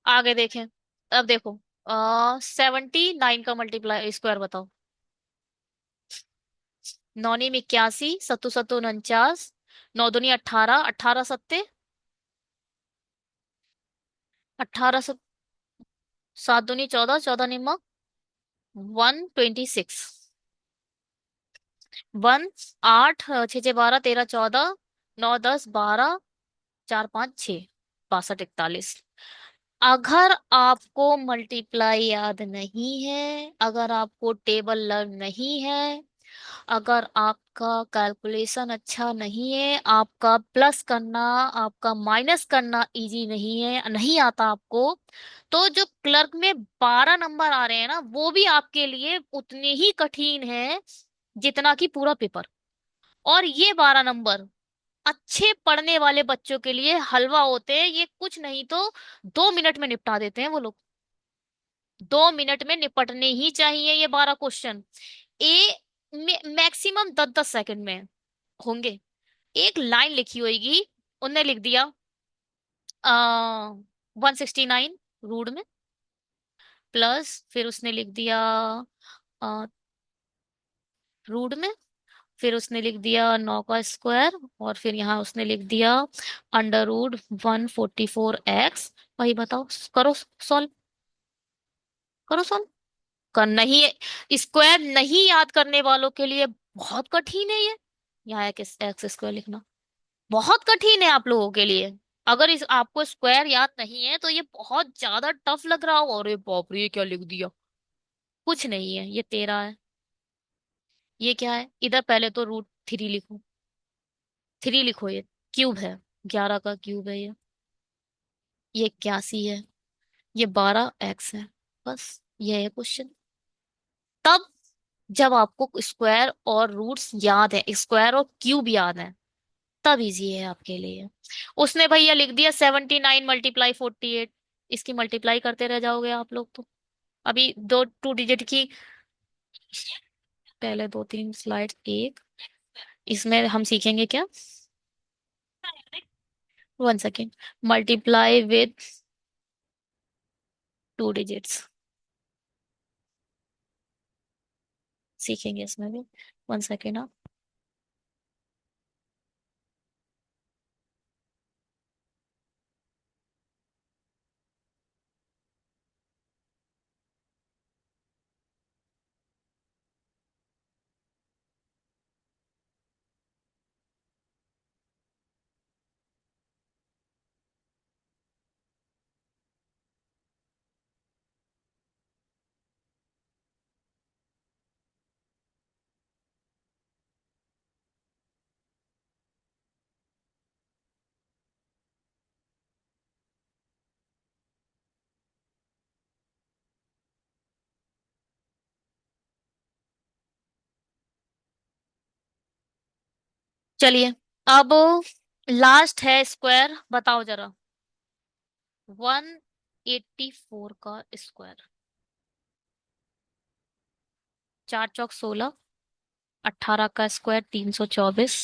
आगे देखें। अब देखो, 79 का मल्टीप्लाई स्क्वायर बताओ। 9 9 81, 7 7 49, 9 दूनी 18, 18 सत्ते 18, 7 दूनी 14, 14 निम्मा 126, 1 8 6 6 12 13 14, 9 10 12, 4 5 6, 62 41। अगर आपको मल्टीप्लाई याद नहीं है, अगर आपको टेबल लर्न नहीं है, अगर आपका कैलकुलेशन अच्छा नहीं है, आपका प्लस करना, आपका माइनस करना इजी नहीं है, नहीं आता आपको, तो जो क्लर्क में 12 नंबर आ रहे हैं ना, वो भी आपके लिए उतने ही कठिन है जितना कि पूरा पेपर। और ये 12 नंबर अच्छे पढ़ने वाले बच्चों के लिए हलवा होते हैं, ये कुछ नहीं तो 2 मिनट में निपटा देते हैं वो लोग। 2 मिनट में निपटने ही चाहिए ये 12 क्वेश्चन। ए मैक्सिमम 10 10 सेकंड में होंगे। एक लाइन लिखी होगी, उनने लिख दिया 169 रूट में, प्लस फिर उसने लिख दिया रूट में, फिर उसने लिख दिया 9 का स्क्वायर, और फिर यहाँ उसने लिख दिया √144x। भाई बताओ, करो सॉल्व, करो सॉल्व। नहीं, स्क्वायर नहीं याद करने वालों के लिए बहुत कठिन है ये। यहाँ एक्स एक्स स्क्वायर लिखना बहुत कठिन है आप लोगों के लिए। अगर इस आपको स्क्वायर याद नहीं है तो ये बहुत ज्यादा टफ लग रहा हो। अरे बाप रे, ये क्या लिख दिया। कुछ नहीं है, ये 13 है। ये क्या है, इधर पहले तो √3 लिखो। 3 लिखो, ये क्यूब है। 11 का क्यूब है ये। ये 81 है। ये 12x है। बस ये है क्वेश्चन। तब जब आपको स्क्वायर और रूट्स याद है, स्क्वायर और क्यूब याद है, तब इजी है आपके लिए। उसने भैया लिख दिया 79 × 48। इसकी मल्टीप्लाई करते रह जाओगे आप लोग तो। अभी दो 2 डिजिट की। पहले 2 3 स्लाइड एक। इसमें हम सीखेंगे क्या। 1 सेकेंड। मल्टीप्लाई विथ 2 डिजिट्स सीखेंगे इसमें भी। 1 सेकेंड। चलिए, अब लास्ट है स्क्वायर, बताओ जरा। 184 का स्क्वायर। 4 चौक 16। 18 का स्क्वायर 324।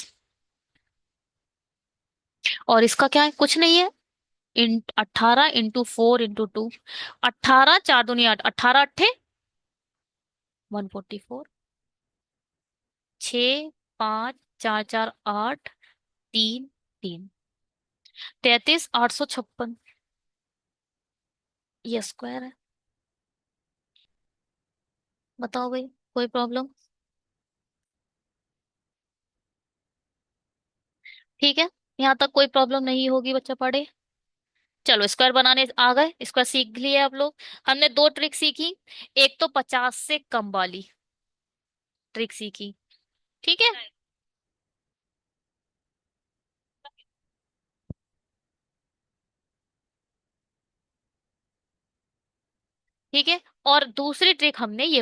और इसका क्या है, कुछ नहीं है। 18 × 4 × 2। 18 4 दूनी 8, 18 अट्ठे 144। 6 5 4 4 8 3 3। 33 856। ये स्क्वायर है। बताओ भाई, कोई प्रॉब्लम। ठीक है, यहाँ तक कोई प्रॉब्लम नहीं होगी, बच्चा पढ़े। चलो, स्क्वायर बनाने आ गए, स्क्वायर सीख लिए आप लोग। हमने दो ट्रिक सीखी। एक तो 50 से कम वाली ट्रिक सीखी। ठीक है। ठीक है। और दूसरी ट्रिक हमने ये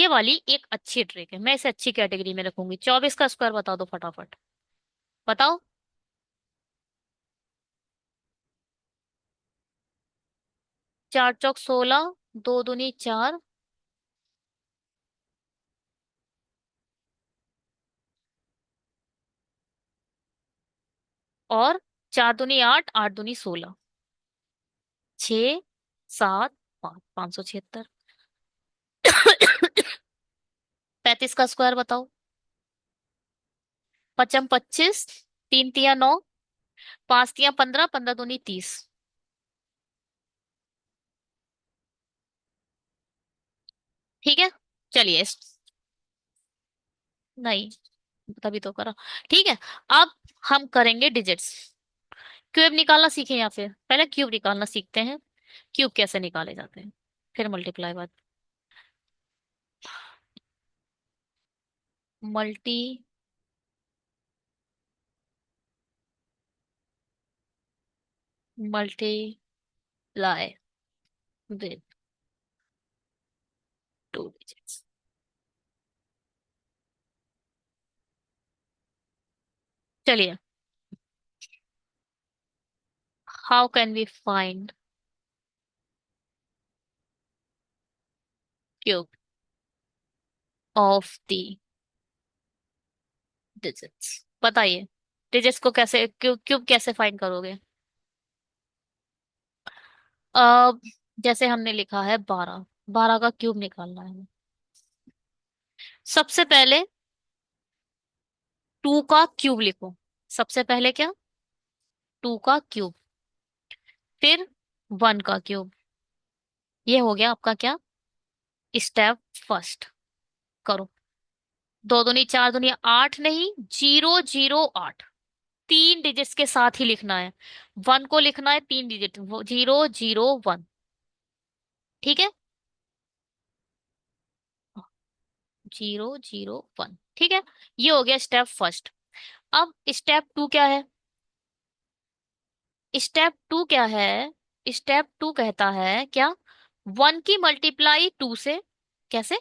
वाली एक अच्छी ट्रिक है, मैं इसे अच्छी कैटेगरी में रखूंगी। 24 का स्क्वायर बता दो फटाफट। बताओ। 4 चौक 16। 2 दूनी 4। और 4 दूनी 8। 8 दूनी 16। 6 7 5। 576। 35 का स्क्वायर बताओ। 5 × 25। 3 × 3 = 9। 5 × 3 = 15। 15 दूनी 30। ठीक है। चलिए नहीं, तभी तो करा। ठीक है। अब हम करेंगे डिजिट्स। क्यूब निकालना सीखें या फिर पहले क्यूब निकालना सीखते हैं। क्यूब कैसे निकाले जाते हैं, फिर मल्टीप्लाई बात। Multi multiply with 2 digits. चलिए, how can we find cube of the digits. बताइए, डिजिट्स को कैसे, क्यूब कैसे फाइंड करोगे। अब जैसे हमने लिखा है 12। 12 का क्यूब निकालना है। सबसे पहले 2 का क्यूब लिखो। सबसे पहले क्या, 2 का क्यूब। फिर 1 का क्यूब। ये हो गया आपका क्या, स्टेप फर्स्ट करो। दो दूनी चार दूनी आठ नहीं, 008, 3 डिजिट्स के साथ ही लिखना है। वन को लिखना है 3 डिजिट, 001। ठीक है, 001। ठीक है, ये हो गया स्टेप फर्स्ट। अब स्टेप टू क्या है? स्टेप टू क्या है? स्टेप टू कहता है क्या? वन की मल्टीप्लाई टू से। कैसे?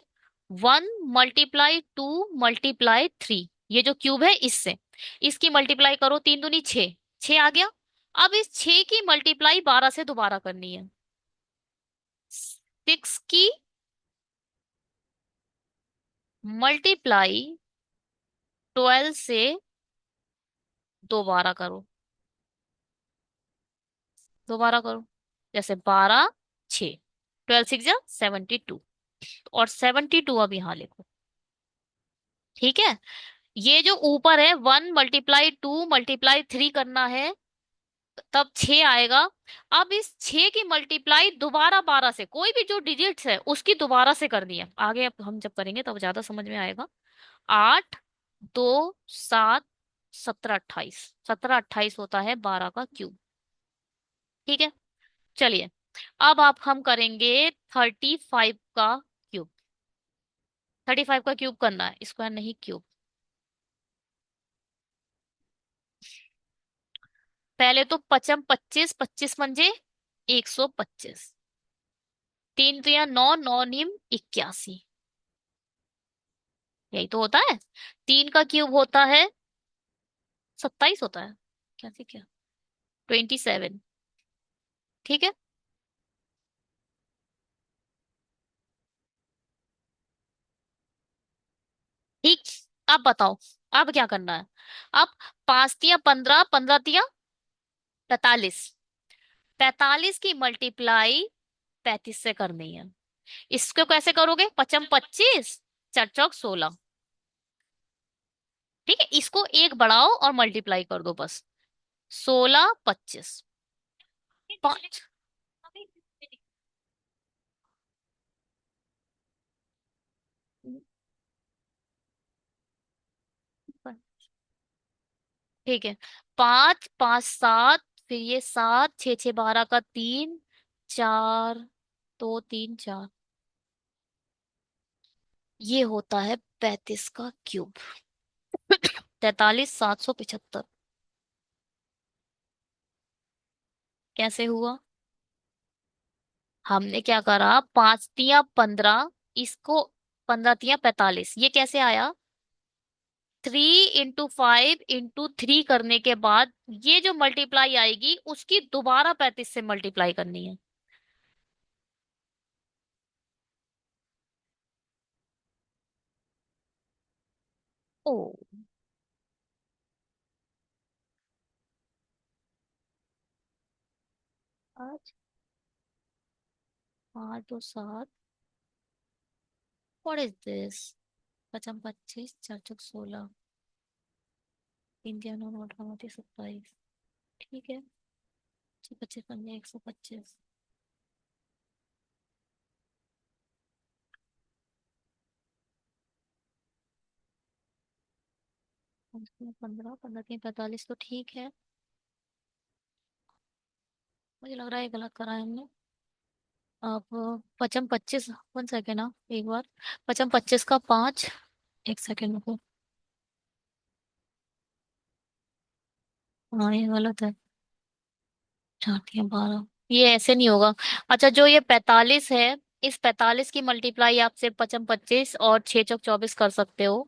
1 × 2 × 3, ये जो क्यूब है इससे, इसकी मल्टीप्लाई करो, 3 दूनी 6, 6 आ गया। अब इस 6 की मल्टीप्लाई 12 से दोबारा करनी है। 6 की मल्टीप्लाई 12 से दोबारा करो, दोबारा करो। जैसे 12 6, 12 6 72, और 72 अब यहाँ लिखो। ठीक है, ये जो ऊपर है 1 × 2 × 3 करना है, तब 6 आएगा। अब इस 6 की मल्टीप्लाई दोबारा 12 से, कोई भी जो डिजिट्स है उसकी दोबारा से करनी है। आगे अब हम जब करेंगे तब ज्यादा समझ में आएगा। 8 2 7 17 28, 17 28 होता है 12 का क्यूब। ठीक है, चलिए अब आप हम करेंगे 35 का क्यूब। 35 का क्यूब करना है, स्क्वायर नहीं क्यूब। पहले तो पचम 25, 25 पंजे 125, 3 × 3 = 9, 9 × 9 = 81। यही तो होता है। 3 का क्यूब होता है 27 होता है। क्या थी क्या? 27। ठीक है, ठीक। अब बताओ, अब क्या करना है? अब 5 × 3 = 15, 15 × 3 = 45, 45 की मल्टीप्लाई 35 से करनी है। इसको कैसे करोगे? पचम 25, चर चौक 16। ठीक है, इसको एक बढ़ाओ और मल्टीप्लाई कर दो बस। 16 25, 5। ठीक है, 5 5 7, फिर ये 7 6 6 12 का 3, 4 2 3 4, ये होता है 35 का क्यूब। 43 775। कैसे हुआ? हमने क्या करा, 5 × 3 = 15, इसको 15 × 3 = 45, ये कैसे आया? 3 × 5 × 3 करने के बाद ये जो मल्टीप्लाई आएगी उसकी दोबारा 35 से मल्टीप्लाई करनी है। ओ, 5 5 2 7, व्हाट इज दिस? पचम 25, चार चौक 16, 3 3 9 9 28 27। ठीक है, 25 25 125। 15 15 3 45 तो ठीक है। मुझे लग रहा है गलत करा है हमने। अब पचम 25, 1 सेकेंड ना, एक बार। पचम 25 का 5, 1 सेकेंड रुको। हाँ ये गलत है। 4 3 12, ये ऐसे नहीं होगा। अच्छा, जो ये 45 है, इस 45 की मल्टीप्लाई आप सिर्फ पचम 25 और 6 चौक 24 कर सकते हो।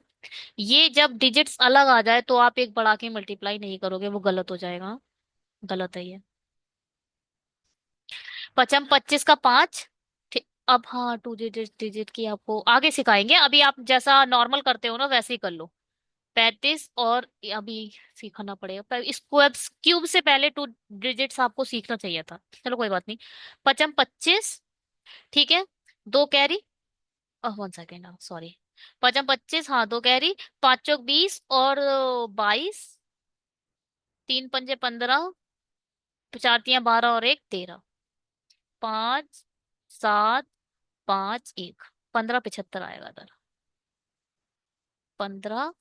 ये जब डिजिट्स अलग आ जाए तो आप एक बढ़ा के मल्टीप्लाई नहीं करोगे, वो गलत हो जाएगा। गलत है ये। पचम 25 का 5। अब हाँ, 2 डिजिट डिजिट की आपको आगे सिखाएंगे, अभी आप जैसा नॉर्मल करते हो ना वैसे ही कर लो। 35 और अभी सीखना पड़ेगा, पर इसको अब क्यूब से पहले 2 डिजिट्स आपको सीखना चाहिए था। चलो कोई बात नहीं। पचम 25। ठीक है, 2 कैरी, 1 सेकेंड, सॉरी। पचम 25, हाँ 2 कैरी, 5 चौक 20 और 22, 3 पंजे 15, 4 तियां 12 और 1 13, 5 7 5 1, 15 75 आएगा इधर। 15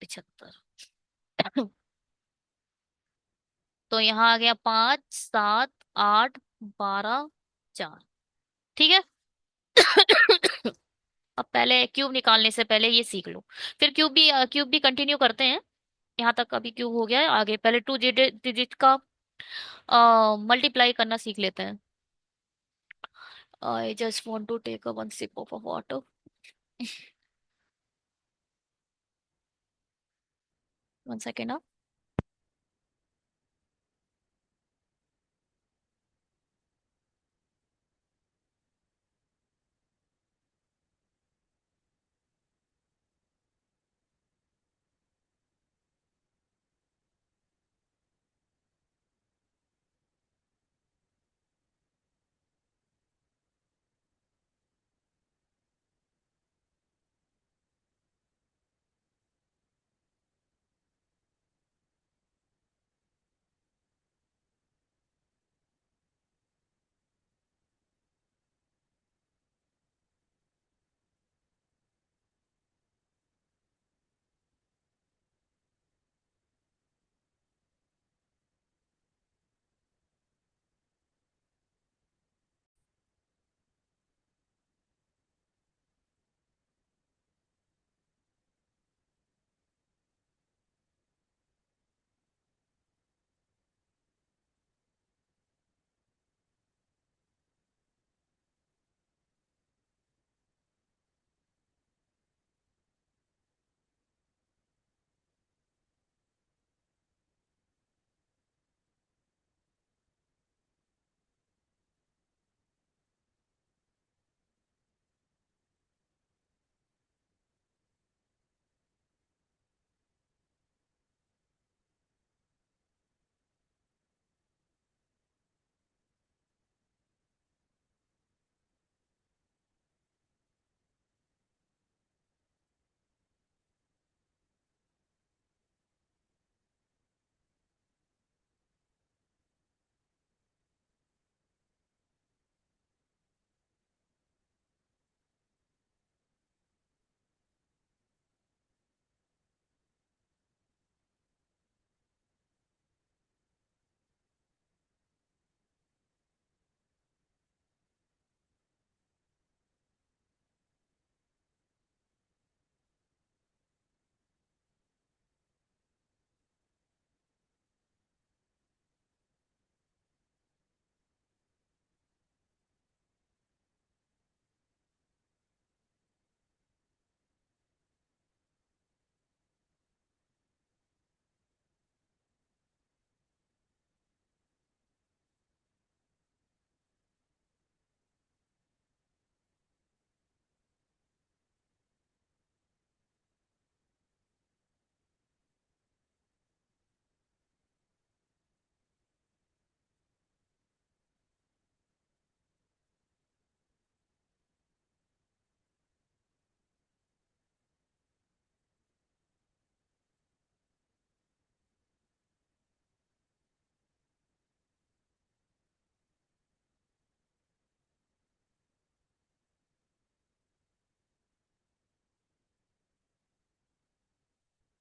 75। तो यहाँ आ गया 5 7 8 12 4। ठीक है। अब पहले क्यूब निकालने से पहले ये सीख लो। फिर क्यूब भी कंटिन्यू करते हैं। यहाँ तक अभी क्यूब हो गया है, आगे पहले 2 डिजिट का मल्टीप्लाई करना सीख लेते हैं। I just want to take a one sip of water. 1 second.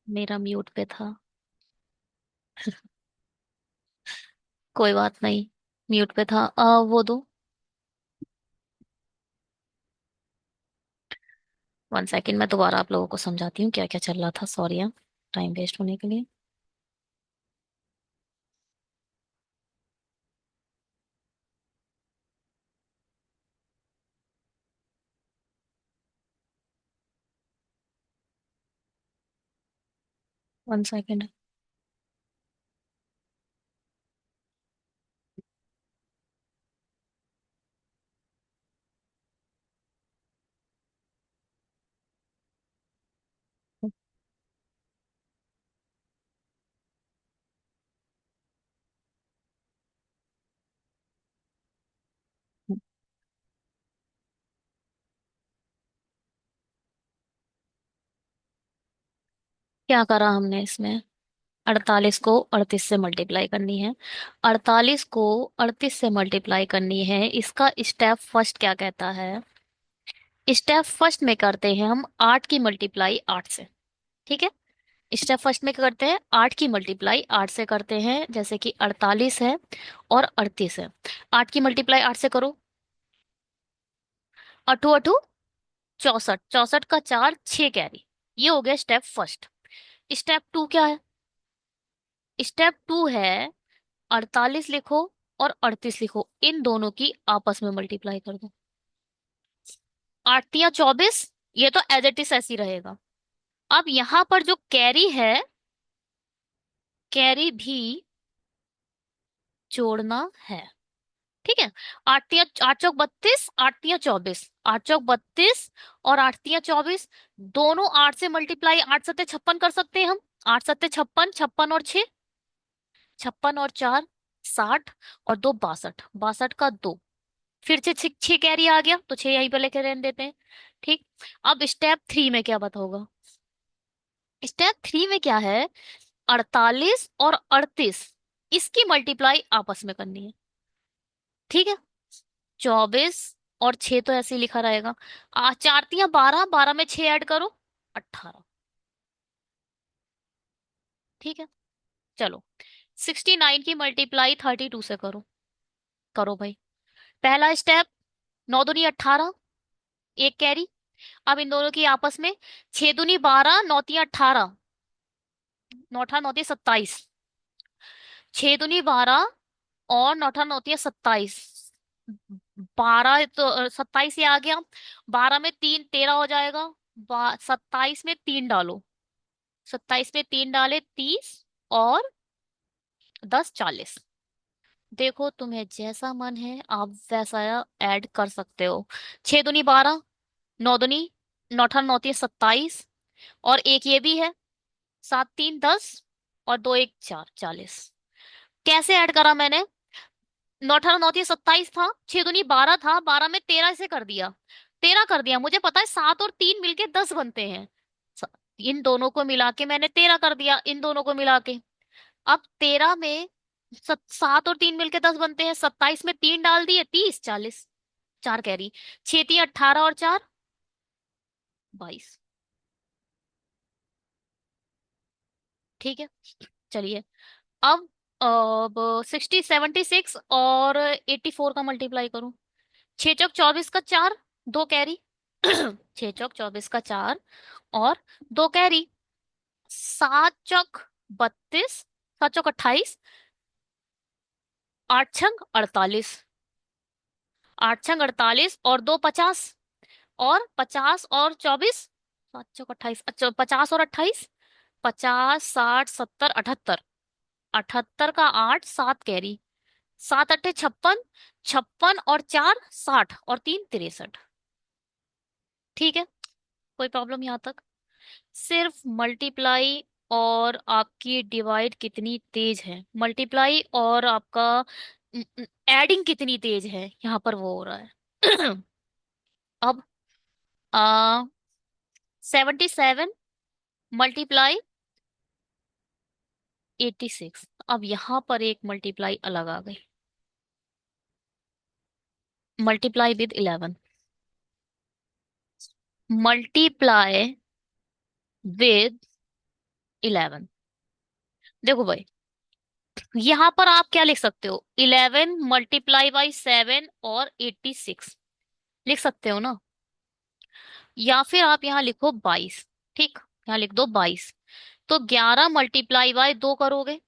मेरा म्यूट पे था। कोई बात नहीं। म्यूट पे था। वो दो। 1 सेकेंड, मैं दोबारा आप लोगों को समझाती हूँ क्या क्या चल रहा था। सॉरी टाइम वेस्ट होने के लिए। 1 सेकेंड। क्या करा हमने इसमें? 48 को 38 से मल्टीप्लाई करनी है। 48 को 38 से मल्टीप्लाई करनी है, इसका स्टेप फर्स्ट क्या कहता है? स्टेप फर्स्ट में करते हैं हम 8 की मल्टीप्लाई 8 से। ठीक है। स्टेप फर्स्ट में क्या करते हैं, 8 की मल्टीप्लाई 8 से करते हैं, जैसे कि 48 है और 38 है। 8 की मल्टीप्लाई 8 से करो। अठू अठू 64, 64 का 4, 6 कैरी। ये हो गया स्टेप फर्स्ट। स्टेप टू क्या है? स्टेप टू है 48 लिखो और 38 लिखो, इन दोनों की आपस में मल्टीप्लाई कर दो। 8 या 24, ये तो एज इट इज ऐसी रहेगा। अब यहां पर जो कैरी है, कैरी भी जोड़ना है। ठीक है। 8 चौक 32, 8 या 24, 8 चौक 32 और 8 या 24, दोनों 8 से मल्टीप्लाई 8 सत्ते 56 कर सकते हैं हम। 8 सत्ते 56, 56 और 6, 56 और 4, 60 और 2 62, 62 का 2, फिर से 6 कैरी आ गया तो 6 यहीं पे लेके रहने देते हैं। ठीक। अब स्टेप थ्री में क्या बता होगा? स्टेप थ्री में क्या है, 48 और 38, इसकी मल्टीप्लाई आपस में करनी है। ठीक है। 24 और 6 तो ऐसे ही लिखा रहेगा। 4 तियां 12, 12 में 6 ऐड करो, 18। ठीक है। चलो, 69 की मल्टीप्लाई 32 से करो। करो भाई। पहला स्टेप, 9 दूनी 18, एक कैरी। अब इन दोनों की आपस में, 6 दूनी 12, 9 तियां 18, 9 18 9 तियां 27, 6 दूनी 12 और 9 18 9 तियां 27, 12 तो 27 ये आ गया। 12 में 3, 13 हो जाएगा। 27 में 3 डालो, 27 में 3 डाले 30 और 10 40। देखो तुम्हें जैसा मन है आप वैसा ऐड कर सकते हो। 6 दूनी 12, 9 दूनी 9 18 9 तियां 27, और एक ये भी है, 7 3 10 और 2 1 4, 40। कैसे ऐड करा मैंने? 9 18 9 तियां 27 था, 6 दूनी 12 था, 12 में 13 से कर दिया, 13 कर दिया। मुझे पता है 7 और 3 मिलके 10 बनते हैं। स- इन दोनों को मिला के मैंने 13 कर दिया, इन दोनों को मिला के। अब 13 में 7 और 3 मिलके 10 बनते हैं, 27 में 3 डाल दिए, 30 40, 4 कैरी। 6 तियां 18 और 4, 22। ठीक है। चलिए, अब 60 76 और 84 का मल्टीप्लाई करूं। 6 चौक 24 का 4, 2 कैरी। 6 चौक 24 का 4 और 2 कैरी। 7 चौक 32, 7 चौक 28, 8 छंग 48, 8 छंग 48 और 2 50, और 50 और 24, 7 चौक 28, अच्छा 50 और 28, 50 60 70 78, 78 का 8, 7 कैरी। 7 8 56, 56 और 4 60 और 3 63। ठीक है। कोई प्रॉब्लम यहाँ तक? सिर्फ मल्टीप्लाई और आपकी डिवाइड कितनी तेज है, मल्टीप्लाई और आपका एडिंग कितनी तेज है, यहाँ पर वो हो रहा है। अब 77 मल्टीप्लाई 86, अब यहाँ पर एक मल्टीप्लाई अलग आ गई। Multiply with 11, multiply with 11। देखो भाई, यहाँ पर आप क्या लिख सकते हो, 11 × 7 और 86 लिख सकते हो ना। या फिर आप यहाँ लिखो 22। ठीक, यहाँ लिख दो 22। तो 11 × 2 करोगे।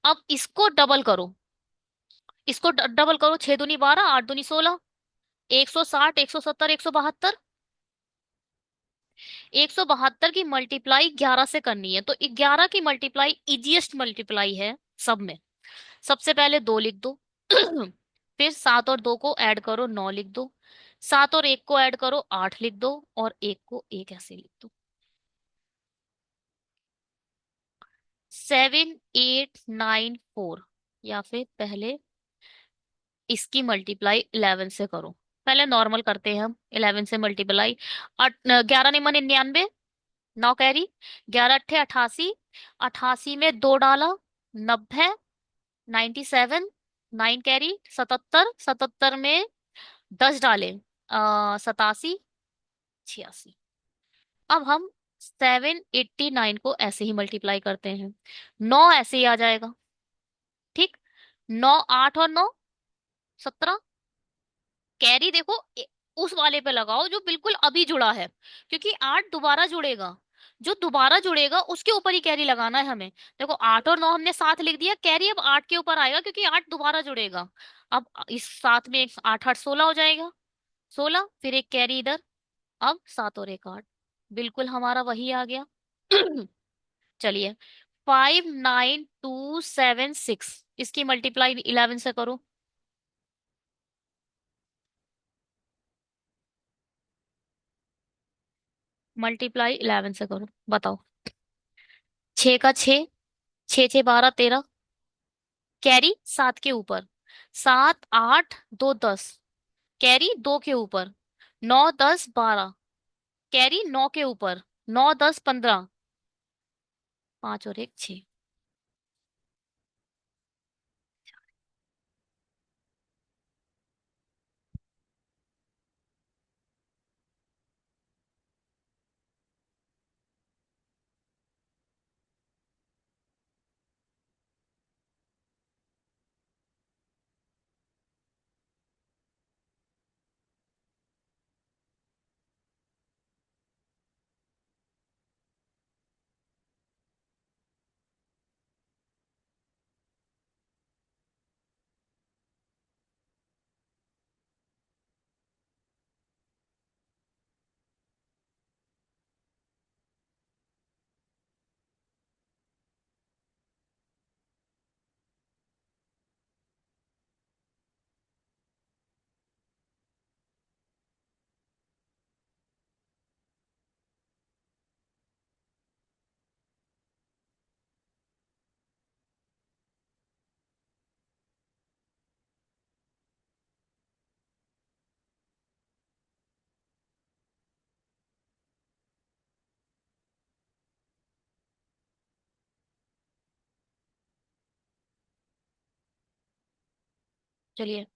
अब इसको डबल करो, इसको डबल करो। 6 दूनी 12, 8 दूनी 16, 160, 170, 172। 172 की मल्टीप्लाई 11 से करनी है, तो 11 की मल्टीप्लाई इजीएस्ट मल्टीप्लाई है सब में। सबसे पहले 2 लिख दो। फिर 7 और 2 को ऐड करो, 9 लिख दो। 7 और 1 को ऐड करो, 8 लिख दो। और 1 को 1 ऐसे लिख दो। 7894, या फिर पहले इसकी मल्टीप्लाई 11 से करो। पहले नॉर्मल करते हैं हम, 11 से मल्टीप्लाई। 11 × 9 = 99, 9 कैरी। 11 × 8 = 88, 88 में 2 डाला, 90, 97, 9 कैरी। 77, 77 में 10 डाले, 87, 86। अब हम 789 को ऐसे ही मल्टीप्लाई करते हैं, 9 ऐसे ही आ जाएगा। ठीक, 9 8 और 9 17। कैरी देखो उस वाले पे लगाओ जो बिल्कुल अभी जुड़ा है, क्योंकि 8 दोबारा जुड़ेगा। जो दोबारा जुड़ेगा उसके ऊपर ही कैरी लगाना है हमें। देखो 8 और 9 हमने साथ लिख दिया, कैरी अब 8 के ऊपर आएगा क्योंकि 8 दोबारा जुड़ेगा। अब इस साथ में एक 8 8 16 हो जाएगा, 16 फिर एक कैरी इधर। अब 7 और एक 8, बिल्कुल हमारा वही आ गया। चलिए, 59276, इसकी मल्टीप्लाई 11 से करो। मल्टीप्लाई 11 से करो, बताओ। 6 का 6, 6 6 12 13, कैरी 7 के ऊपर, 7 8 2 10, कैरी 2 के ऊपर, 9 10 12, कैरी 9 के ऊपर, 9 10 15, 5 और एक 6। चलिए,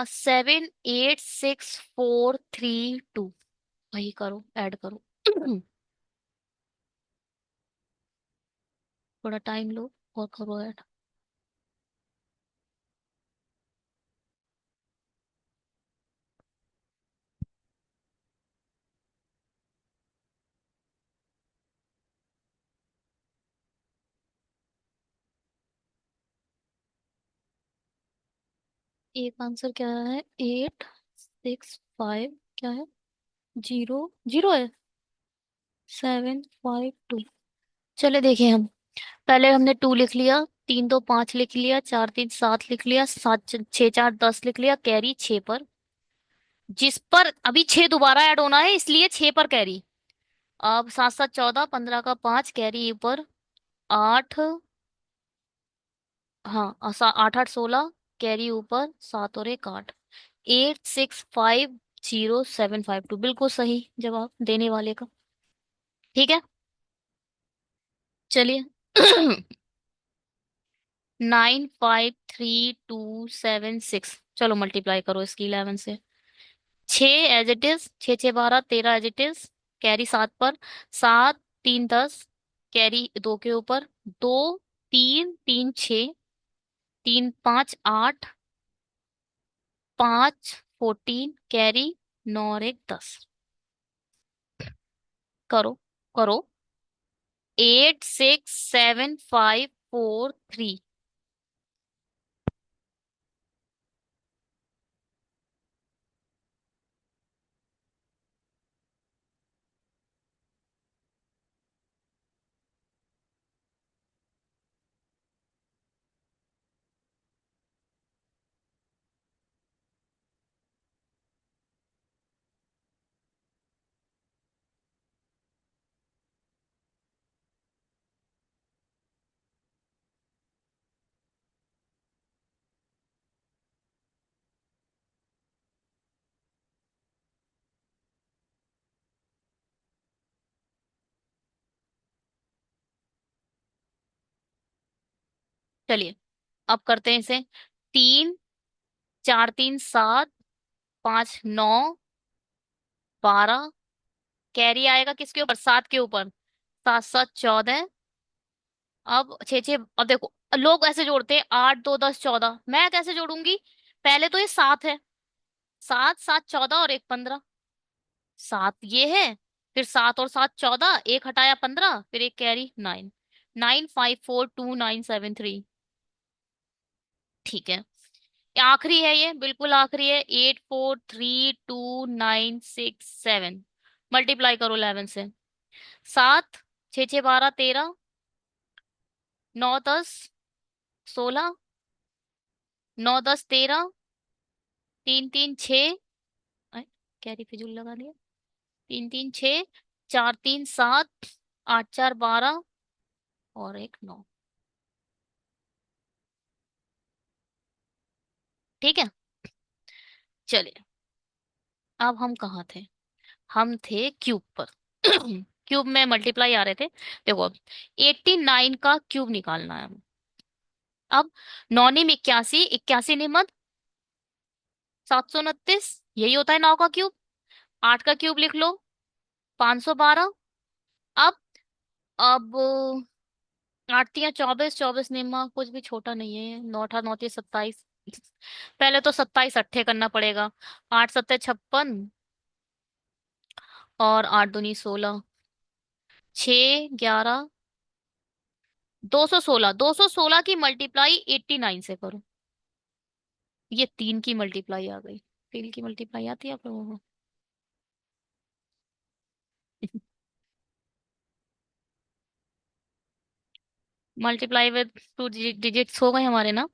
7 8 6 4 3 2, वही करो, ऐड करो। थोड़ा टाइम लो और करो ऐड। एक आंसर क्या है, 8 6 5, क्या है, 0 0 है, 7 5 2। चले देखिए हम, पहले हमने 2 लिख लिया, 3 2 5 लिख लिया, 4 3 7 लिख लिया, 7 6 4 10 लिख लिया, कैरी 6 पर। जिस पर अभी 6 दोबारा ऐड होना है इसलिए 6 पर कैरी। अब 7 7 14, 15 का 5, कैरी ऊपर 8। हाँ, 8 8 16, कैरी ऊपर 7 और एक 8। 8 6 5 0 7 5 2, बिल्कुल सही जवाब देने वाले का। ठीक है, चलिए। 9 5 3 2 7 6, चलो मल्टीप्लाई करो इसकी 11 से। 6 as it is, 6 6 12 13 as it is, carry 7 पर, 7 3 10, कैरी 2 के ऊपर, 2 3 3 6, 3 5 8, 5 14, कैरी 9 और एक 10। करो करो। 8 6 7 5 4 3। चलिए, अब करते हैं इसे। 3 4 3 7, 5 9 12, कैरी आएगा किसके ऊपर, 7 के ऊपर। 7 7 14। अब 6 6, अब देखो लोग ऐसे जोड़ते हैं, 8 2 10 14, मैं कैसे जोड़ूंगी? पहले तो ये 7 है, 7 7 14 और एक 15। 7 ये है, फिर 7 और 7 14, एक हटाया 15, फिर एक कैरी 9। 9 5 4 2 9 7 3। ठीक है, ये आखिरी है, ये बिल्कुल आखिरी है। 8 4 3 2 9 6 7। मल्टीप्लाई करो 11 से। 7 6 6 12 13, 9 10 16, 9 10 13, 3 3 6। कैरी फिजूल लगा दिया। 3 3 6, 4 3 7, 8 4 12 और एक 9। ठीक है, चलिए। अब हम कहाँ थे? हम थे क्यूब पर। क्यूब में मल्टीप्लाई आ रहे थे। देखो, 89 का क्यूब निकालना है। अब 9 × 81, 81 निमत 729, यही होता है 9 का क्यूब। 8 का क्यूब लिख लो, 512। अब 8 × 3 = 24, 24 निमा कुछ भी छोटा नहीं है। 9 8 9 3 27। पहले तो 27 अट्ठे करना पड़ेगा। 8 7 56 और 8 दूनी 16। 6 11, 216। 216 की मल्टीप्लाई 89 से करो। ये 3 की मल्टीप्लाई आ गई। 3 की मल्टीप्लाई आती है आप लोगों को? मल्टीप्लाई विद 2 डिजिट्स हो गए हमारे ना।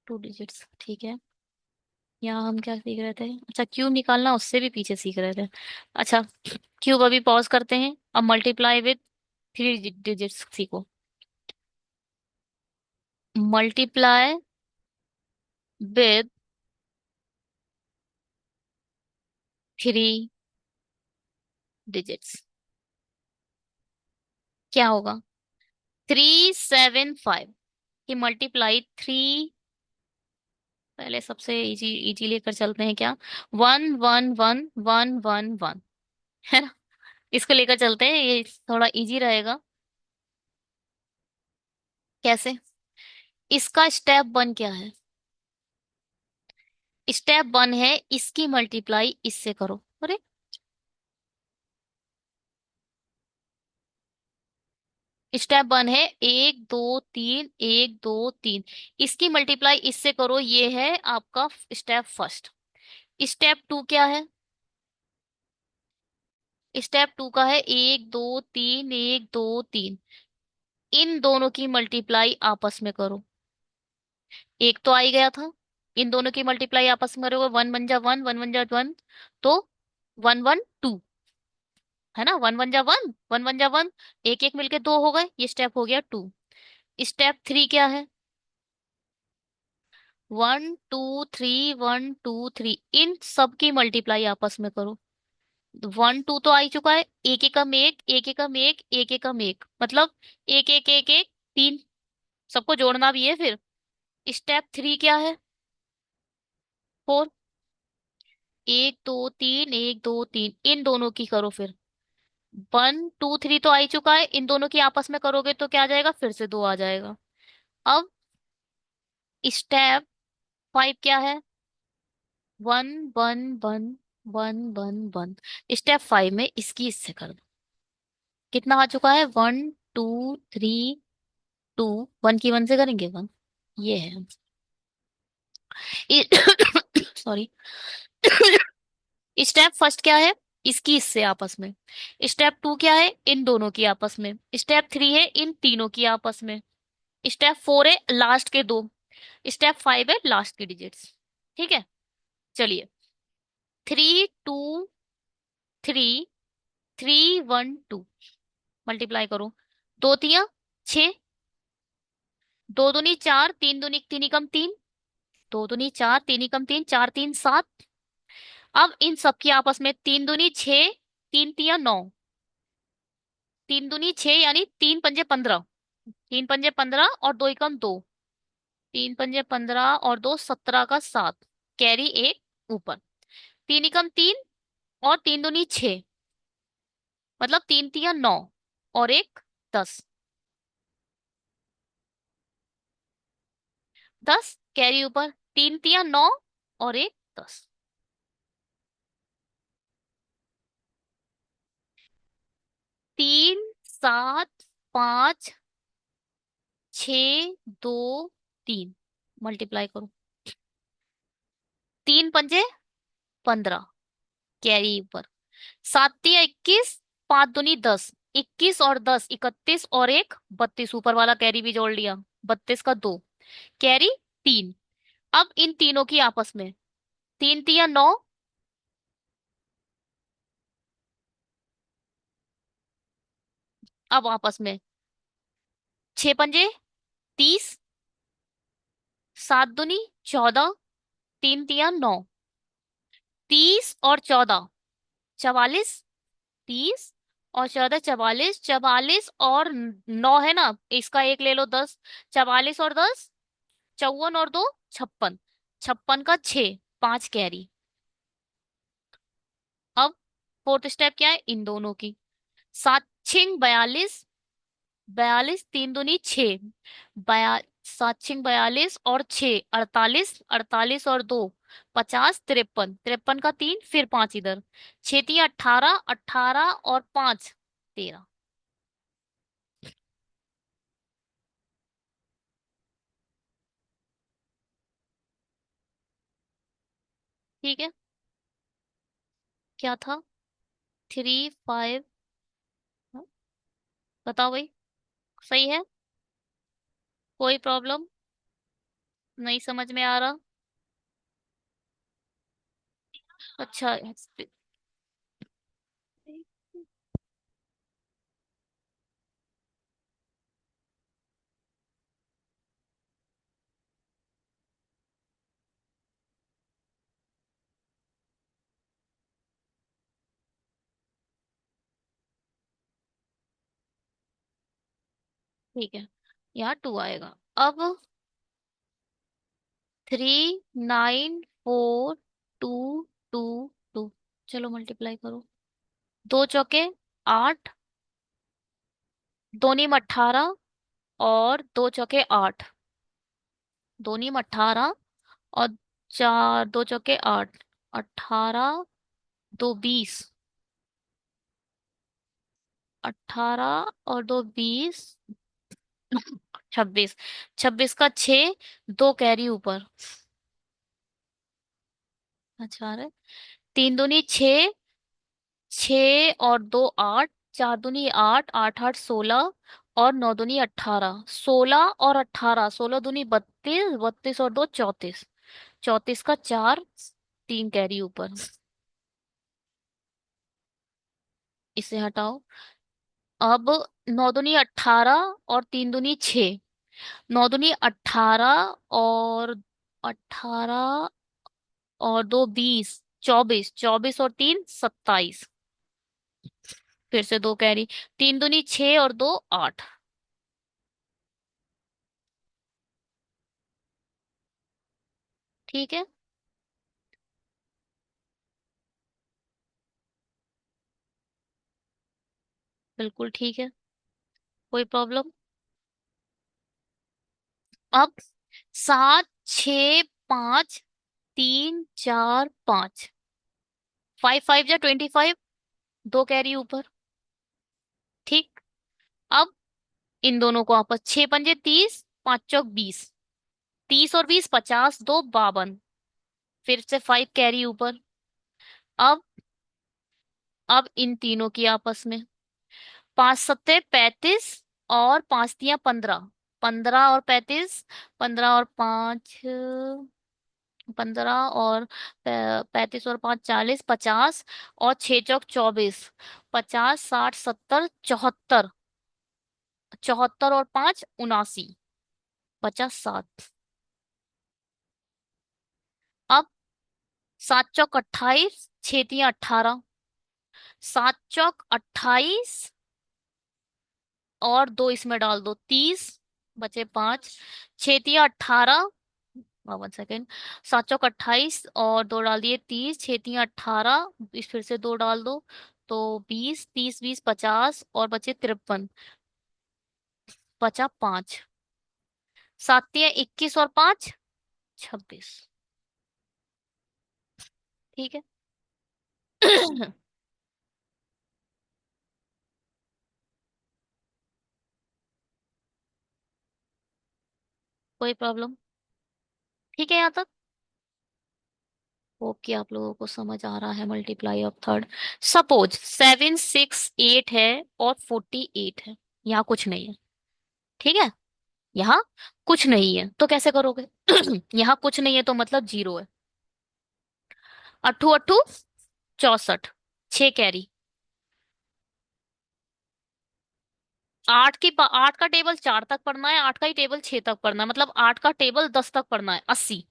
2 डिजिट्स, ठीक है। यहाँ हम क्या सीख रहे थे? अच्छा, क्यूब निकालना उससे भी पीछे सीख रहे थे। अच्छा, क्यूब अभी पॉज करते हैं। अब मल्टीप्लाई विद 3 डिजिट्स सीखो। मल्टीप्लाई विद 3 डिजिट्स क्या होगा? 3 7 5 की मल्टीप्लाई 3। पहले सबसे इजी इजी लेकर चलते हैं क्या? 1 1 1 1 1 1, है ना? इसको लेकर चलते हैं, ये थोड़ा इजी रहेगा। कैसे? इसका स्टेप 1 क्या है? स्टेप 1 है इसकी मल्टीप्लाई इससे करो। अरे, स्टेप 1 है 1 2 3 1 2 3, इसकी मल्टीप्लाई इससे करो, ये है आपका स्टेप 1। स्टेप 2 क्या है? स्टेप 2 का है 1 2 3 1 2 3, इन दोनों की मल्टीप्लाई आपस में करो। एक तो आ ही गया था, इन दोनों की मल्टीप्लाई आपस में करोगे, 1 1 जा 1, 1 1 जा 1, तो 1 1 2, है ना? 1 1 जा 1, 1 1 जा 1, एक एक मिलके 2 हो गए, ये स्टेप हो गया 2। स्टेप 3 क्या है? 1 2 3 1 2 3, इन सब की मल्टीप्लाई आपस में करो। 1 2 तो आ ही चुका है, एक एकम एक, एक एकम एक, एक एकम एक, मतलब एक एक एक एक 3, सबको जोड़ना भी है फिर। स्टेप 3 क्या है? 4। 1 2 3 1 2 3, इन दोनों की करो फिर। 1 2 3 तो आ ही चुका है, इन दोनों की आपस में करोगे तो क्या आ जाएगा? फिर से 2 आ जाएगा। अब स्टेप 5 क्या है? 1 1 1 1 1 1। स्टेप 5 में इसकी इससे कर दो। कितना आ चुका है? 1 2 3 2। 1 की 1 से करेंगे 1, ये है। सॉरी। स्टेप 1 क्या है? इसकी इससे आपस में। स्टेप 2 क्या है? इन दोनों की आपस में। स्टेप 3 है इन तीनों की आपस में। स्टेप 4 है लास्ट के दो। स्टेप 5 है लास्ट के डिजिट्स। ठीक है, चलिए। 3 2 3 3 1 2, मल्टीप्लाई करो। 2 3 6, 2 दूनी 4, 3 दूनी 3 एकम 3, 2 दूनी 4, 3 एकम 3, 4 3 7। अब इन सब की आपस में 3 दूनी 6, 3 3 9, 3 दूनी 6 यानी 3 पंजे 15, 3 पंजे 15 और 2 एकम 2, 3 पंजे 15 और 2 17 का 7, कैरी एक ऊपर। तीन एकम तीन, और तीन दूनी छह, मतलब तीन तिया नौ, और एक 10। 10 कैरी ऊपर, तीन तिया नौ, और एक 10। 3 7 5 छ, दो, तीन, मल्टीप्लाई करो। तीन पंजे 15, कैरी ऊपर। सात तिया 21, पांच दूनी 10, 21 और 10 31, और एक 32, ऊपर वाला कैरी भी जोड़ लिया। 32 का दो, कैरी 3। अब इन तीनों की आपस में, तीन तिया नौ, अब आपस में, छह पंजे 30, सात दूनी 14, तीन तिया नौ, 30 और 14 44, 30 और 14 44, 44 और 9 है ना, इसका एक ले लो 10, 44 और 10 54, और दो 56, 56 का 6, पांच कैरी। अब फोर्थ स्टेप क्या है इन दोनों की, सात छिंग 42, 42 तीन दूनी 6, बया सात छिंग 42 और 6 48, 48 और दो 50, 53, 53 का तीन, फिर पांच इधर, छह तिया 18, 18 और पांच 13। ठीक है, क्या था, 3 5, बताओ भाई, सही है, कोई प्रॉब्लम नहीं समझ में आ रहा? अच्छा, ठीक है, यहाँ टू आएगा। अब 394222, चलो मल्टीप्लाई करो। दो चौके 8, दोनी में 18, और दो चौके 8, दोनी में 18, और चार दो चौके 8, 18, दो 20, 18 और दो 20, 26, 26 का 6, दो कैरी ऊपर। अच्छा है, तीन दूनी 6, 6 और दो 8, चार दूनी 8, 8 8 16, और नौ दूनी 18, 16 और 18, 16 दूनी 32, 32 और दो 34, 34 का चार, तीन कैरी ऊपर। इसे हटाओ। अब नौ दूनी 18 और तीन दूनी 6, नौ दूनी 18, और 18 और दो 20, 24, 24 और तीन 27, फिर से दो कैरी, तीन दूनी 6 और दो 8। ठीक है, बिल्कुल ठीक है, कोई प्रॉब्लम। अब 7 6 5 3 4 5, 5 5 या 25, दो कैरी ऊपर। ठीक, अब इन दोनों को आपस, छह पंजे 30, पांच चौक 20, 30 और 20 50, दो 52, फिर से फाइव कैरी ऊपर। अब इन तीनों की आपस में, पांच सत्ते 35, और पांच तियां 15, 15 और 35, 15 और पांच 15, और 35 और पांच 40, 50, और छह चौक 24, 50 60 70 74, 74 और पांच 79, 7। अब सात चौक 28, छह तियां 18, सात चौक 28, और दो इसमें डाल दो 30, बचे पांच, छह तियां 18, 52 सेकेंड। 7 चौक 28 और दो डाल दिए 30, 6 3 18, इस फिर से दो डाल दो तो 20, 30 20 50 और बचे 53, बचा 5। 7 3 21 और 5 26। ठीक है। कोई प्रॉब्लम। ठीक है यहाँ तक। होप कि आप लोगों को समझ आ रहा है मल्टीप्लाई ऑफ थर्ड। सपोज 7 6 8 है और 48 है, यहाँ कुछ नहीं है। ठीक है। यहाँ कुछ नहीं है तो कैसे करोगे? यहाँ कुछ नहीं है तो मतलब जीरो है। अट्ठू अट्ठू 64, 6 कैरी। आठ का टेबल 4 तक पढ़ना है, आठ का ही टेबल 6 तक पढ़ना है, मतलब आठ का टेबल 10 तक पढ़ना है। 80।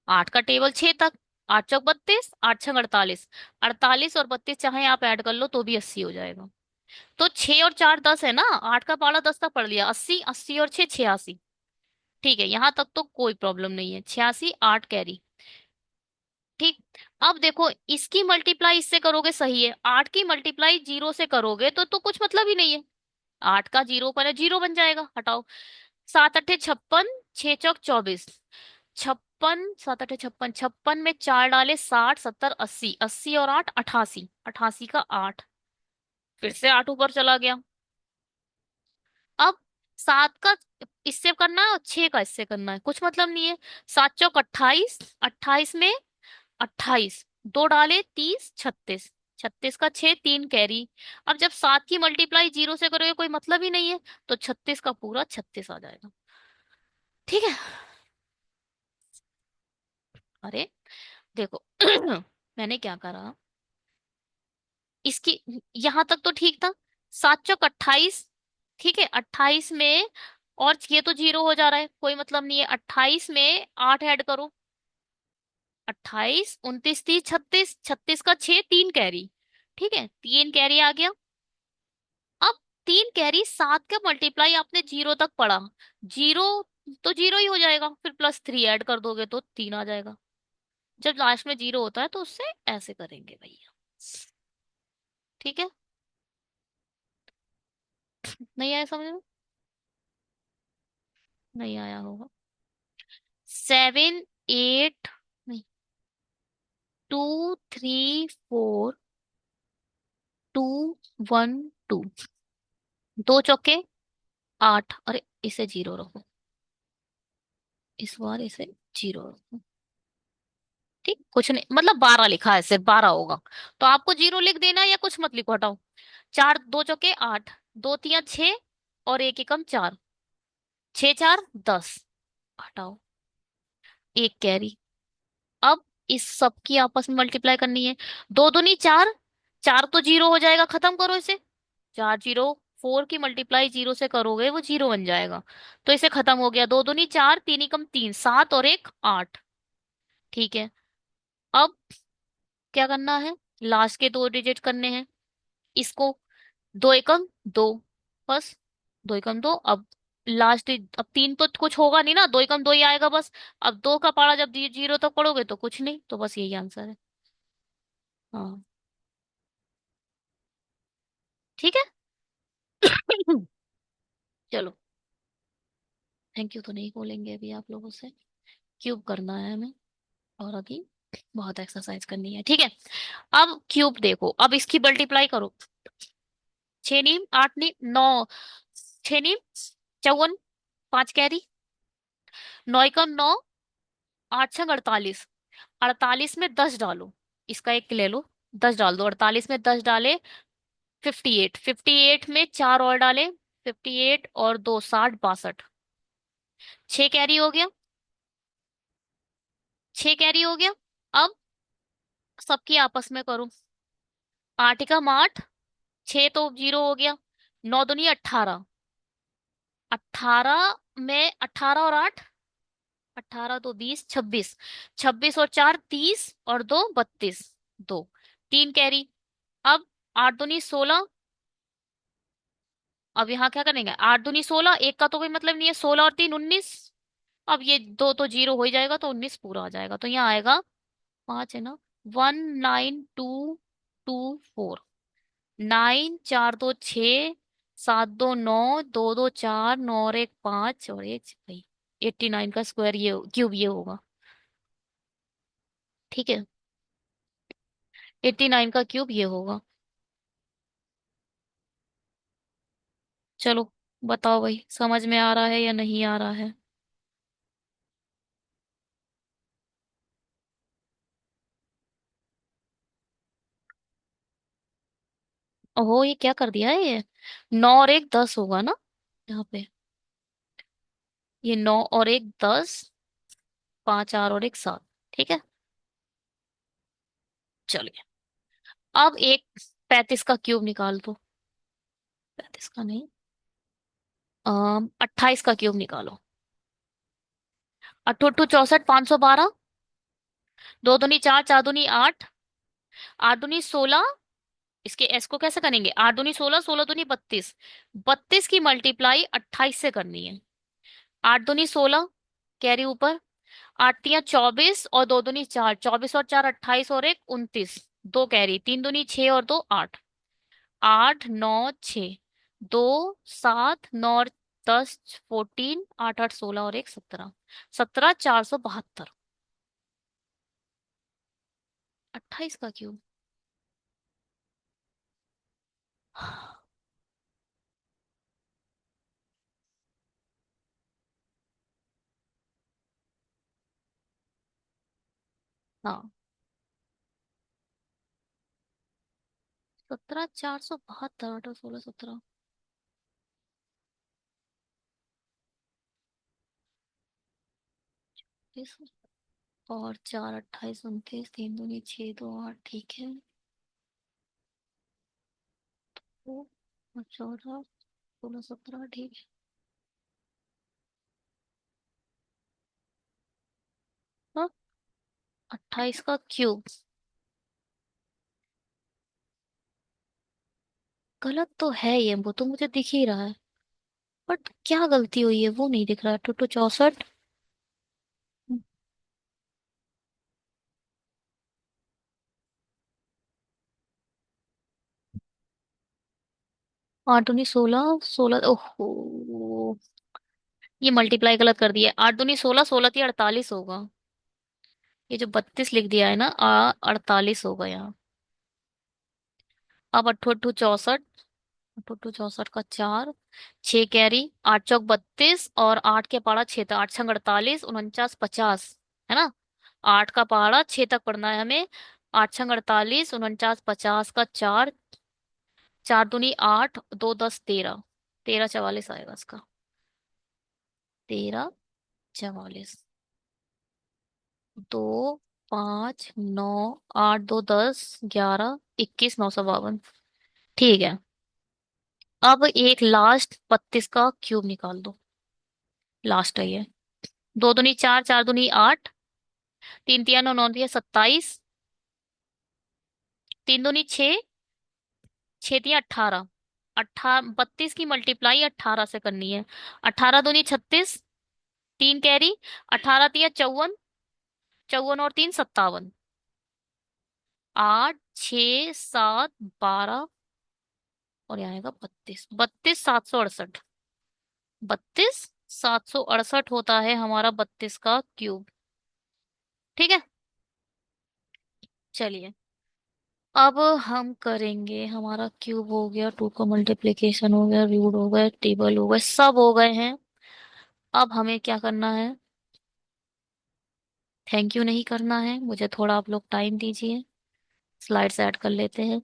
आठ का टेबल 6 तक। 8 चौक 32, 8 छंग 48। 48 और 32 चाहे आप ऐड कर लो तो भी 80 हो जाएगा। तो 6 और 4 10 है ना, आठ का पाला 10 तक पढ़ लिया। 80, 80 और 6 86। ठीक है, यहां तक तो कोई प्रॉब्लम नहीं है। 86, 8 कैरी। ठीक। अब देखो इसकी मल्टीप्लाई इससे करोगे सही है, आठ की मल्टीप्लाई जीरो से करोगे तो कुछ मतलब ही नहीं है। आठ का जीरो पर है, जीरो बन जाएगा, हटाओ। 7 8 56, 6 चौक 24। 56, 7 8 56, 56 में चार डाले 60 70 80, 80 और 8 88, 88 का 8। फिर से 8 ऊपर चला गया। अब सात का इससे करना है और 6 का इससे करना है, कुछ मतलब नहीं है। 7 चौक 28, 28 में 28, दो डाले 30 36, 36 का 6, 3 कैरी। अब जब सात की मल्टीप्लाई जीरो से करोगे कोई मतलब ही नहीं है, तो 36 का पूरा 36 आ जाएगा। ठीक है। अरे देखो मैंने क्या करा, इसकी यहां तक तो ठीक था। 7 चौक 28। ठीक है, 28 में और ये तो जीरो हो जा रहा है, कोई मतलब नहीं है। 28 में 8 ऐड करो। 28 29 30 36, 36 का 6, 3 कैरी। ठीक है, 3 कैरी आ गया। अब 3 कैरी, सात का मल्टीप्लाई आपने जीरो तक पढ़ा। जीरो तो जीरो ही हो जाएगा, फिर +3 ऐड कर दोगे तो 3 आ जाएगा। जब लास्ट में जीरो होता है तो उससे ऐसे करेंगे भैया। ठीक है। नहीं आया समझ में? नहीं आया होगा। 7 8, नहीं, 2 3 4, 2 1 2। दो चौके 8, अरे इसे जीरो रखो, इस बार इसे जीरो रखो। ठीक, कुछ नहीं, मतलब 12 लिखा है, सिर्फ 12 होगा। तो आपको जीरो लिख देना है या कुछ मत लिखो, हटाओ। चार दो चौके 8, दो तिया 6 और एक एकम 4, 6 4 10। हटाओ, 1 कैरी। अब इस सब की आपस में मल्टीप्लाई करनी है। दो दूनी 4, 4 तो जीरो हो जाएगा, खत्म करो इसे। 4 0, 4 की मल्टीप्लाई जीरो से करोगे वो जीरो बन जाएगा, तो इसे खत्म हो गया। दो दूनी 4, तीन एकम 3, 7 और एक 8। ठीक है। अब क्या करना है, लास्ट के दो डिजिट करने हैं इसको। दो एकम दो, बस। दो एकम दो। अब लास्ट, अब तीन तो कुछ होगा नहीं ना, दो एकम दो ही आएगा बस। अब दो का पारा जब जीरो तक पढ़ोगे तो कुछ नहीं, तो बस यही आंसर है। हाँ। ठीक है। चलो, थैंक यू तो नहीं बोलेंगे अभी आप लोगों से। क्यूब करना है हमें, और अभी बहुत एक्सरसाइज करनी है। ठीक है। अब क्यूब देखो, अब इसकी मल्टीप्लाई करो। 6 नीम 8 नीम 9, 6 नीम 54, 5 कैरी। 9 एकम 9, 8 6 48। 48 में 10 डालो, इसका एक ले लो, 10 डाल दो। 48 में 10 डाले 58, 58 में चार और डाले 58 और दो 60 62। 6 कैरी हो गया, 6 कैरी हो गया। अब सबकी आपस में करो। 8 एकम 8, 6 तो जीरो हो गया। 9 दूनी 18, 18 में 18 और 8, 18 तो 20 26, 26 और 4 30 और दो 32, दो। 3 कैरी। अब 8 दूनी 16। अब यहाँ क्या करेंगे, 8 दूनी 16, एक का तो कोई मतलब नहीं है, 16 और 3 19। अब ये दो तो जीरो हो ही जाएगा, तो 19 पूरा आ जाएगा, तो यहाँ आएगा 5 है ना। 19224। 9 4 2 6, 7 2 9, 2 2 4, 9 और 1 5 और 1 भाई 89 का स्क्वायर ये क्यूब ये होगा। ठीक है, 89 का क्यूब ये होगा। चलो बताओ भाई, समझ में आ रहा है या नहीं आ रहा है? ओहो, ये क्या कर दिया है ये? 9 और 1 10 होगा ना यहाँ पे। ये 9 और 1 10, 5 4 और 1 7। ठीक है, चलिए। अब एक 35 का क्यूब निकाल दो। 35 का नहीं, 28 का क्यूब निकालो। अट्ठो अट्ठो 64, 512। दो दूनी चार, चार दूनी आठ, आठ दूनी 16। इसके एस को कैसे करेंगे? आठ दूनी 16, 16 दूनी 32। 32 की मल्टीप्लाई 28 से करनी है। आठ दूनी 16, कैरी ऊपर। आठ तिया 24 और दो दूनी चार, 24 और चार 28 और एक 29। दो कैरी, तीन दूनी 6 और दो 8। 8 9 6, दो 7 9 और 10 14, 8 8 16 और एक 17। 17 472। 28 का क्यूब। हाँ, 17 472, 8 और 16 17। इस और चार 28 29, तीन दूनी 6 दो 8। ठीक है, तो और 14 16 17। ठीक है, हाँ। 28 का क्यूब। गलत तो है ये, वो तो मुझे दिख ही रहा है। बट क्या गलती हुई है वो नहीं दिख रहा है। To to 64। 8 दूनी 16, 16 ओहो, ये मल्टीप्लाई गलत कर दिया। 8 दूनी 16, 16 थी 48 होगा। ये जो 32 लिख दिया है ना, 48 होगा यहाँ। अब अट्ठो अट्ठो 64, अट्ठो अट्ठो 64 का चार, छह कैरी, आठ चौक 32 और आठ के पारा छह तक, आठ छंग 48, 49 50। है ना? आठ का पहाड़ा छह तक पढ़ना है हमें। आठ छंग 48, 49 50 का चार, चार दूनी आठ, दो 10 13। 13 44 आएगा इसका। 13 44। दो 5 9, 8 2 10 11 21 952। ठीक है, अब एक लास्ट 32 का क्यूब निकाल दो। लास्ट है ये। दो दूनी चार, चार दूनी आठ, तीन तिया नौ, नौ तिया 27, तीन दूनी छह, छह तिया 18। 18 32 की मल्टीप्लाई 18 से करनी है। 18 दूनी 36, तीन कैरी, 18 तिया 54, 54 और तीन 57। आठ 6 7 12 और यहाँ आएगा 32। 32 768। 32 768 होता है हमारा 32 का क्यूब। ठीक है, चलिए। अब हम करेंगे, हमारा क्यूब हो गया, टू का मल्टीप्लिकेशन हो गया, रूट हो गया, टेबल हो गए, सब हो गए हैं। अब हमें क्या करना है? थैंक यू नहीं करना है मुझे, थोड़ा आप लोग टाइम दीजिए। स्लाइड्स ऐड कर लेते हैं।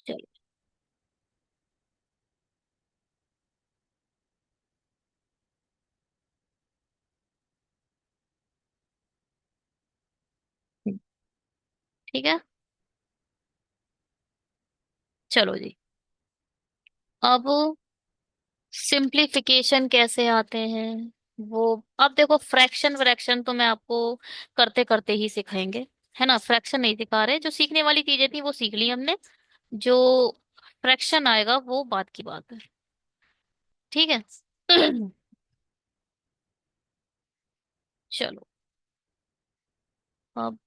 चलिए, ठीक है, चलो जी। अब सिंप्लीफिकेशन कैसे आते हैं? वो अब देखो, फ्रैक्शन व्रैक्शन तो मैं आपको करते करते ही सिखाएंगे, है ना। फ्रैक्शन नहीं सिखा रहे, जो सीखने वाली चीजें थी वो सीख ली हमने। जो फ्रैक्शन आएगा वो बात की बात है। ठीक है। चलो, अब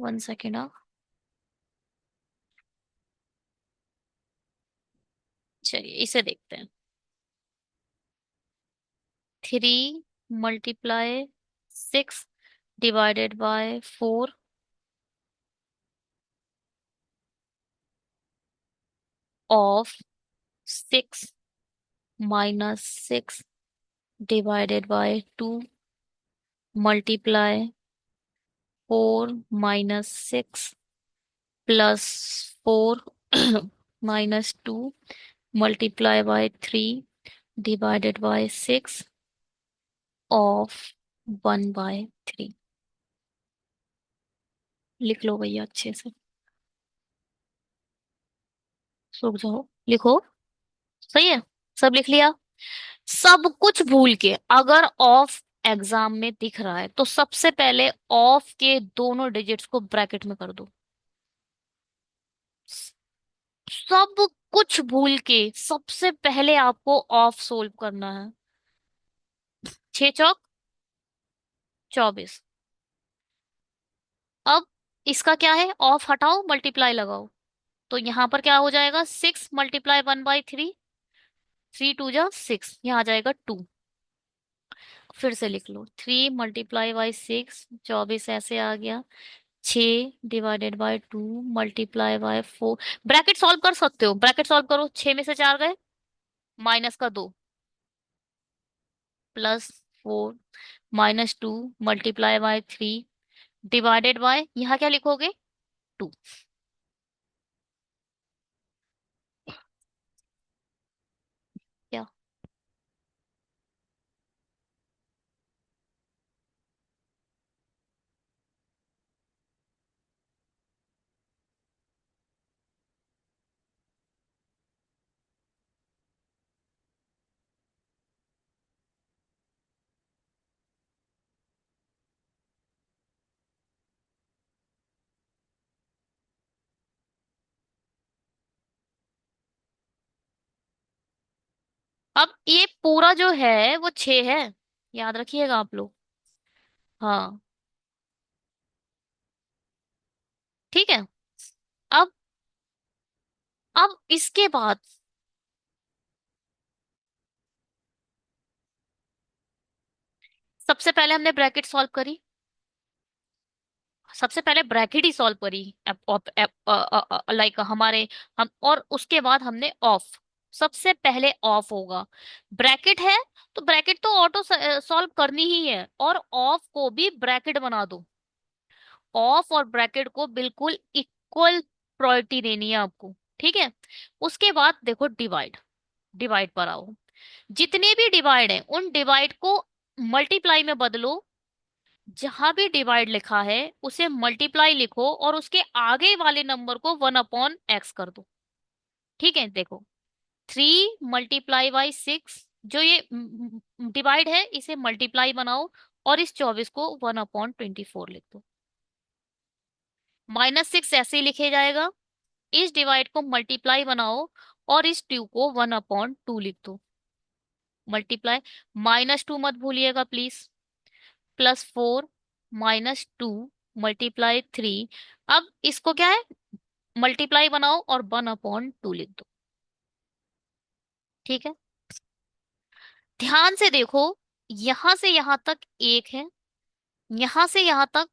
1 सेकेंड। चलिए इसे देखते हैं। 3 × 6 ÷ 4 of 6 - 6 ÷ 2 multiply 4 - 6 +4 - 2 multiply by 3 ÷ 6 of 1/3। लिख लो भैया अच्छे से। रुक जाओ, लिखो। सही है, सब लिख लिया। सब कुछ भूल के अगर ऑफ एग्जाम में दिख रहा है तो सबसे पहले ऑफ के दोनों डिजिट्स को ब्रैकेट में कर दो। सब कुछ भूल के सबसे पहले आपको ऑफ सोल्व करना है। 6 × 4 = 24। अब इसका क्या है, ऑफ हटाओ मल्टीप्लाई लगाओ। तो यहां पर क्या हो जाएगा, 6 × 1/3। 3 × 2 = 6, यहाँ आ जाएगा 2। फिर से लिख लो, 3 × 6 = 24 ऐसे आ गया। 6 ÷ 2 मल्टीप्लाई बाय 4। ब्रैकेट सॉल्व कर सकते हो, ब्रैकेट सॉल्व करो। 6 में से 4 गए, -2 +4 -2 मल्टीप्लाई बाय 3 डिवाइडेड बाय, यहाँ क्या लिखोगे, 2। क्या। अब ये पूरा जो है वो 6 है, याद रखिएगा आप लोग। हाँ, ठीक है। अब अब इसके बाद सबसे पहले हमने ब्रैकेट सॉल्व करी। सबसे पहले ब्रैकेट ही सॉल्व करी। लाइक हमारे, हम, और उसके बाद हमने ऑफ। सबसे पहले ऑफ होगा, ब्रैकेट है तो ब्रैकेट तो ऑटो सॉल्व करनी ही है, और ऑफ को भी ब्रैकेट बना दो। ऑफ और ब्रैकेट को बिल्कुल इक्वल प्रायोरिटी देनी है आपको। ठीक है। उसके बाद देखो डिवाइड। डिवाइड पर आओ। जितने भी डिवाइड हैं उन डिवाइड को मल्टीप्लाई में बदलो। जहां भी डिवाइड लिखा है उसे मल्टीप्लाई लिखो और उसके आगे वाले नंबर को 1/x कर दो। ठीक है, देखो। 3 × जो ये डिवाइड है इसे मल्टीप्लाई बनाओ, और इस 24 को 1/24 लिख दो। -6 ऐसे ही लिखे जाएगा। इस डिवाइड को मल्टीप्लाई बनाओ, और इस 2 को 1/2 लिख दो। मल्टीप्लाई, -2 मत भूलिएगा प्लीज। +4 -2 मल्टीप्लाई 3। अब इसको क्या है, मल्टीप्लाई बनाओ और 1/2 लिख दो। ठीक है। ध्यान से देखो, यहां से यहां तक 1 है, यहां से यहां तक।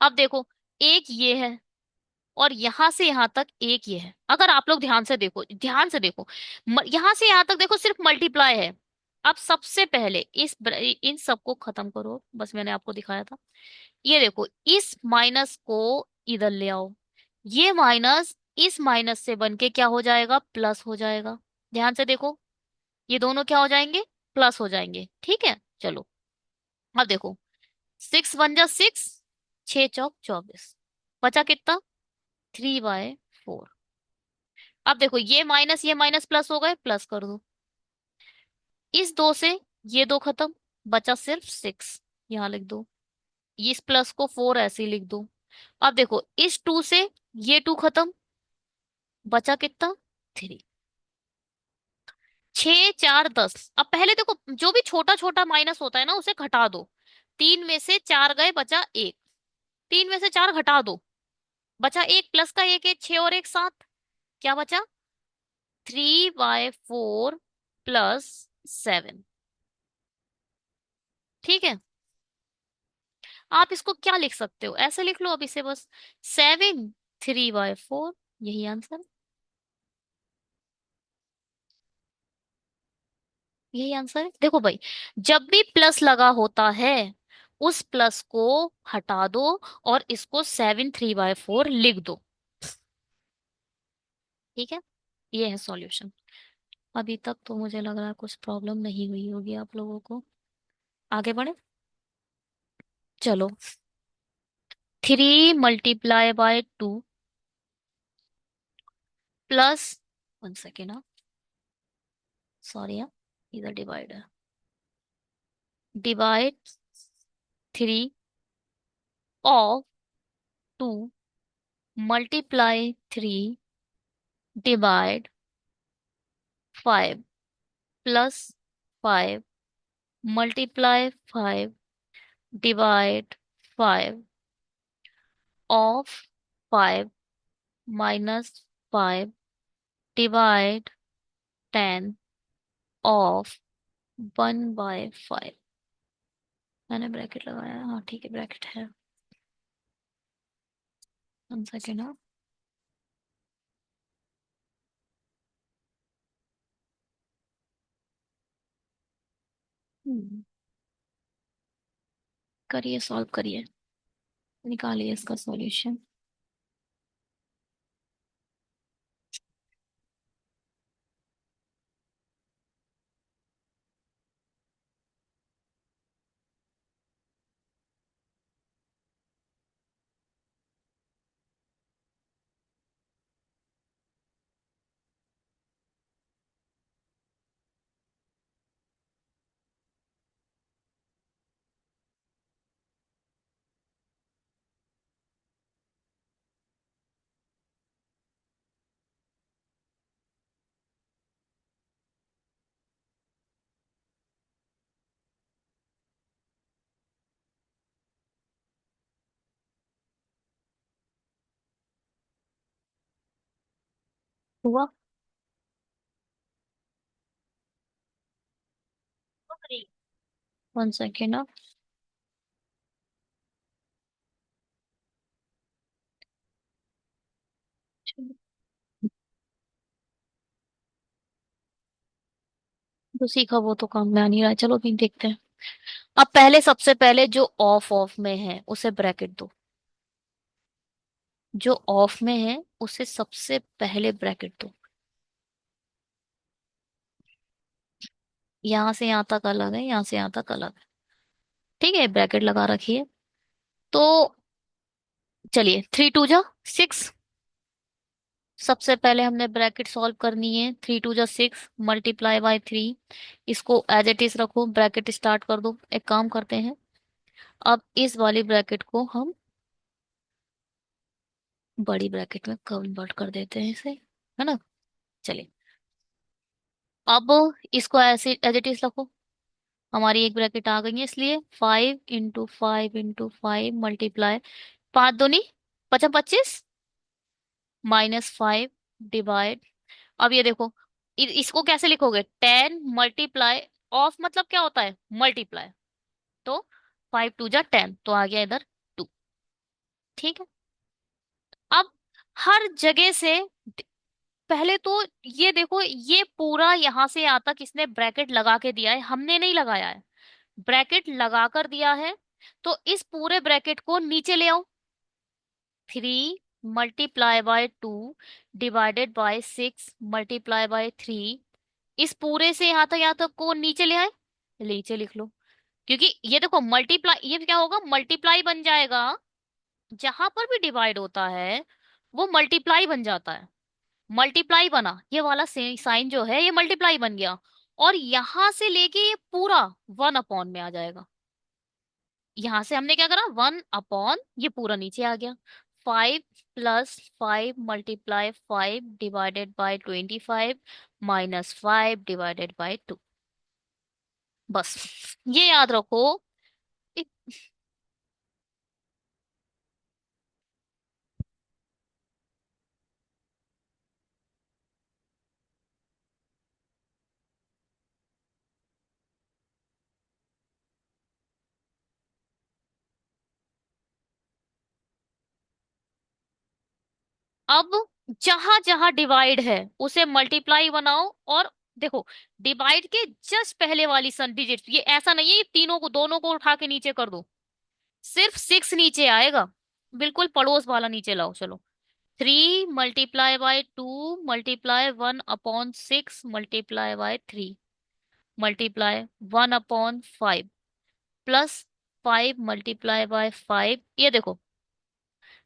अब देखो, एक ये है और यहां से यहां तक एक ये है। अगर आप लोग ध्यान से देखो, ध्यान से देखो, यहां से यहां तक देखो सिर्फ मल्टीप्लाई है। अब सबसे पहले इन सबको खत्म करो, बस मैंने आपको दिखाया था। ये देखो, इस माइनस को इधर ले आओ। ये माइनस इस माइनस से बन के क्या हो जाएगा, प्लस हो जाएगा। ध्यान से देखो, ये दोनों क्या हो जाएंगे, प्लस हो जाएंगे। ठीक है, चलो। अब देखो, 6 × 1 = 6, 6 × 4 = 24। बचा कितना, 3/4। अब देखो, ये माइनस प्लस हो गए, प्लस कर दो। इस दो से ये दो खत्म, बचा सिर्फ 6, यहां लिख दो। इस प्लस को 4 ऐसे ही लिख दो। अब देखो, इस 2 से ये 2 खत्म, बचा कितना, 3। 6 4 10। अब पहले देखो, जो भी छोटा छोटा माइनस होता है ना उसे घटा दो। 3 में से 4 गए, बचा एक। 3 में से 4 घटा दो, बचा एक, प्लस का एक है, 6 और 1 7। क्या बचा, 3/4 + 7। ठीक है। आप इसको क्या लिख सकते हो, ऐसे लिख लो अब इसे बस, 7 3/4। यही आंसर, यही आंसर है। देखो भाई, जब भी प्लस लगा होता है उस प्लस को हटा दो और इसको 7 3/4 लिख दो। ठीक है, ये है सॉल्यूशन। अभी तक तो मुझे लग रहा है कुछ प्रॉब्लम नहीं हुई होगी आप लोगों को। आगे बढ़े, चलो। 3 × 2 प्लस, 1 सेकेंड, सॉरी, इधर डिवाइड है। Divide 3/2 multiply 3/5 + 5 multiply 5/5 of 5 - 5 divide 10 of 1/5। मैंने ब्रैकेट लगाया, हाँ ठीक है, ब्रैकेट है। 1 सेकेंड। करिए, सॉल्व करिए, निकालिए इसका सॉल्यूशन। हुआ। 1 सेकेंड। जो सीखा वो तो काम में आ नहीं रहा है, चलो अभी देखते हैं। अब पहले, सबसे पहले जो ऑफ ऑफ में है उसे ब्रैकेट दो। जो ऑफ में है उसे सबसे पहले ब्रैकेट दो। यहां से यहां तक अलग है, यहां से यहां तक अलग है। ठीक है, ब्रैकेट लगा रखिए। तो चलिए, 3 × 2 = 6। सबसे पहले हमने ब्रैकेट सॉल्व करनी है। 3 × 2 = 6 मल्टीप्लाई बाय 3। इसको एज इट इज रखो, ब्रैकेट स्टार्ट कर दो। एक काम करते हैं, अब इस वाली ब्रैकेट को हम बड़ी ब्रैकेट में कन्वर्ट कर देते हैं इसे, है ना। चलिए, अब इसको ऐसे एज इट इज रखो। हमारी एक ब्रैकेट आ गई है, इसलिए 5 × 5 × 5 मल्टीप्लाई, 5 दूनी 25 -5 डिवाइड। अब ये देखो, इसको कैसे लिखोगे, 10 मल्टीप्लाई ऑफ मतलब क्या होता है, मल्टीप्लाई। तो 5 × 2 = 10, तो आ गया इधर 2। ठीक है। अब हर जगह से पहले तो ये देखो, ये पूरा यहां से यहाँ तक इसने ब्रैकेट लगा के दिया है, हमने नहीं लगाया है, ब्रैकेट लगा कर दिया है। तो इस पूरे ब्रैकेट को नीचे ले आओ। 3 × 2 डिवाइडेड बाय 6 × 3। इस पूरे से यहाँ तक को नीचे ले आए, नीचे लिख लो। क्योंकि ये देखो मल्टीप्लाई, ये क्या होगा, मल्टीप्लाई बन जाएगा। जहां पर भी डिवाइड होता है वो मल्टीप्लाई बन जाता है। मल्टीप्लाई बना, ये वाला साइन जो है ये मल्टीप्लाई बन गया। और यहां से लेके ये पूरा 1 अपॉन में आ जाएगा। यहां से हमने क्या करा, 1 अपॉन, ये पूरा नीचे आ गया। 5 + 5 × 5 डिवाइडेड बाय 25 -5 डिवाइडेड बाय 2। बस ये याद रखो। इ- अब जहां जहां डिवाइड है उसे मल्टीप्लाई बनाओ। और देखो, डिवाइड के जस्ट पहले वाली सन डिजिट, ये ऐसा नहीं है ये तीनों को, दोनों को उठा के नीचे कर दो, सिर्फ 6 नीचे आएगा। बिल्कुल पड़ोस वाला नीचे लाओ, चलो। 3 × 2 × 1/6 मल्टीप्लाई 1/5 प्लस 5 × 5 ये देखो,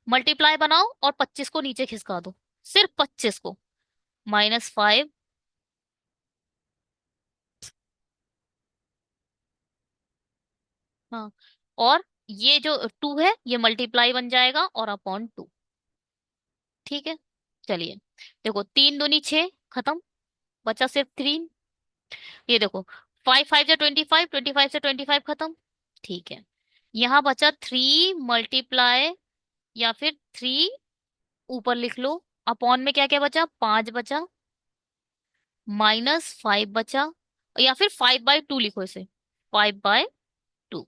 मल्टीप्लाई बनाओ और 25 को नीचे खिसका दो, सिर्फ 25 को, -5। हाँ, और ये जो 2 है ये मल्टीप्लाई बन जाएगा और अपॉन 2। ठीक है, चलिए। देखो 3 दूनी 6, खत्म, बचा सिर्फ 3। ये देखो, 5 × 5 = 25, 25 से 25 खत्म। ठीक है, यहाँ बचा 3 या फिर 3 ऊपर लिख लो। अपॉन में क्या क्या बचा, 5 बचा, -5 बचा, या फिर 5/2 लिखो इसे, 5/2।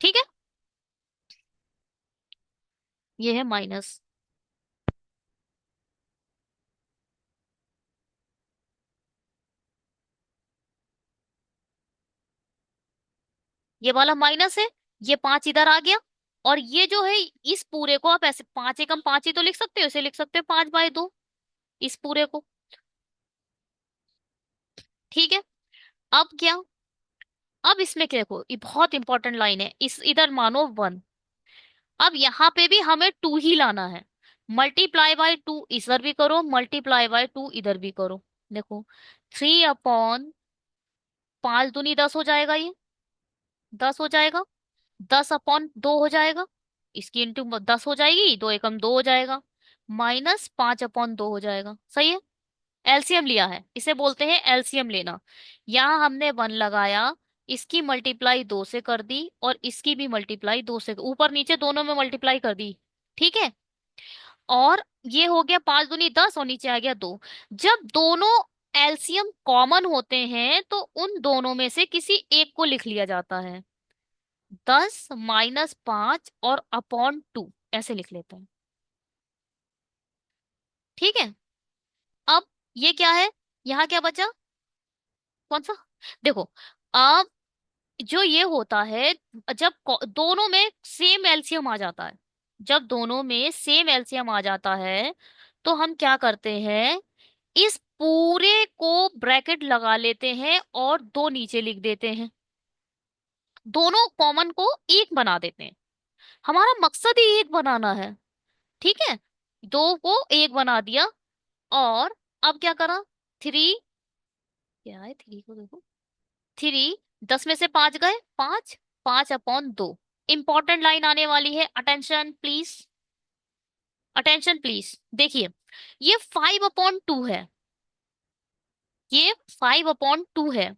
ठीक है, ये है माइनस। ये वाला माइनस है, ये 5 इधर आ गया। और ये जो है, इस पूरे को आप ऐसे 5 × 5 ही तो लिख सकते हो, इसे लिख सकते हो 5/2, इस पूरे को। ठीक है, अब क्या, अब इसमें क्या, देखो ये बहुत इंपॉर्टेंट लाइन है, इस इधर मानो 1। अब यहाँ पे भी हमें 2 ही लाना है। ×2 इधर भी करो, ×2 इधर भी करो। देखो, 3/5 दूनी 10 हो जाएगा, ये 10 हो जाएगा। 10/2 हो जाएगा, इसकी इंटू 10 हो जाएगी, 2 × 1 = 2 हो जाएगा। -5/2 हो जाएगा, सही है। एलसीएम लिया है, इसे बोलते हैं एलसीएम लेना। यहाँ हमने 1 लगाया, इसकी मल्टीप्लाई 2 से कर दी, और इसकी भी मल्टीप्लाई 2 से, ऊपर नीचे दोनों में मल्टीप्लाई कर दी। ठीक है, और ये हो गया 5 दूनी 10 और नीचे आ गया 2। जब दोनों एलसीएम कॉमन होते हैं तो उन दोनों में से किसी एक को लिख लिया जाता है। 10 - 5 और अपॉन 2 ऐसे लिख लेते हैं। ठीक है, अब ये क्या है, यहाँ क्या बचा, कौन सा, देखो, अब जो ये होता है, जब दोनों में सेम एलसीएम आ जाता है, जब दोनों में सेम एलसीएम आ जाता है, तो हम क्या करते हैं, इस पूरे को ब्रैकेट लगा लेते हैं और 2 नीचे लिख देते हैं, दोनों कॉमन को एक बना देते हैं। हमारा मकसद ही एक बनाना है। ठीक है, 2 को एक बना दिया। और अब क्या करा, 3, क्या है 3 को देखो, 3, 10 में से 5 गए, 5, 5/2। इंपॉर्टेंट लाइन आने वाली है, अटेंशन प्लीज, अटेंशन प्लीज। देखिए, ये 5/2 है, ये 5/2 है।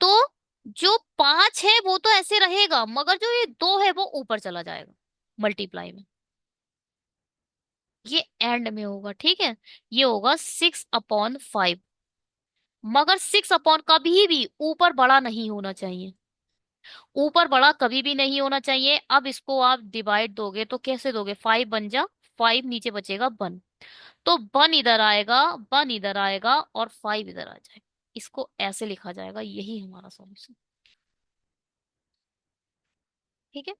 तो जो 5 है वो तो ऐसे रहेगा, मगर जो ये 2 है वो ऊपर चला जाएगा मल्टीप्लाई में, ये एंड में होगा। ठीक है, ये होगा 6/5। मगर 6 अपॉन कभी भी ऊपर बड़ा नहीं होना चाहिए। ऊपर बड़ा कभी भी नहीं होना चाहिए। अब इसको आप डिवाइड दोगे तो कैसे दोगे, 5 बन जा, 5 नीचे बचेगा 1, तो 1 इधर आएगा, 1 इधर आएगा और 5 इधर आ जाएगा। इसको ऐसे लिखा जाएगा, यही हमारा सॉल्यूशन। ठीक है,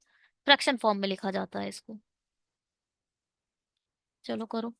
फ्रैक्शन फॉर्म में लिखा जाता है इसको। चलो करो।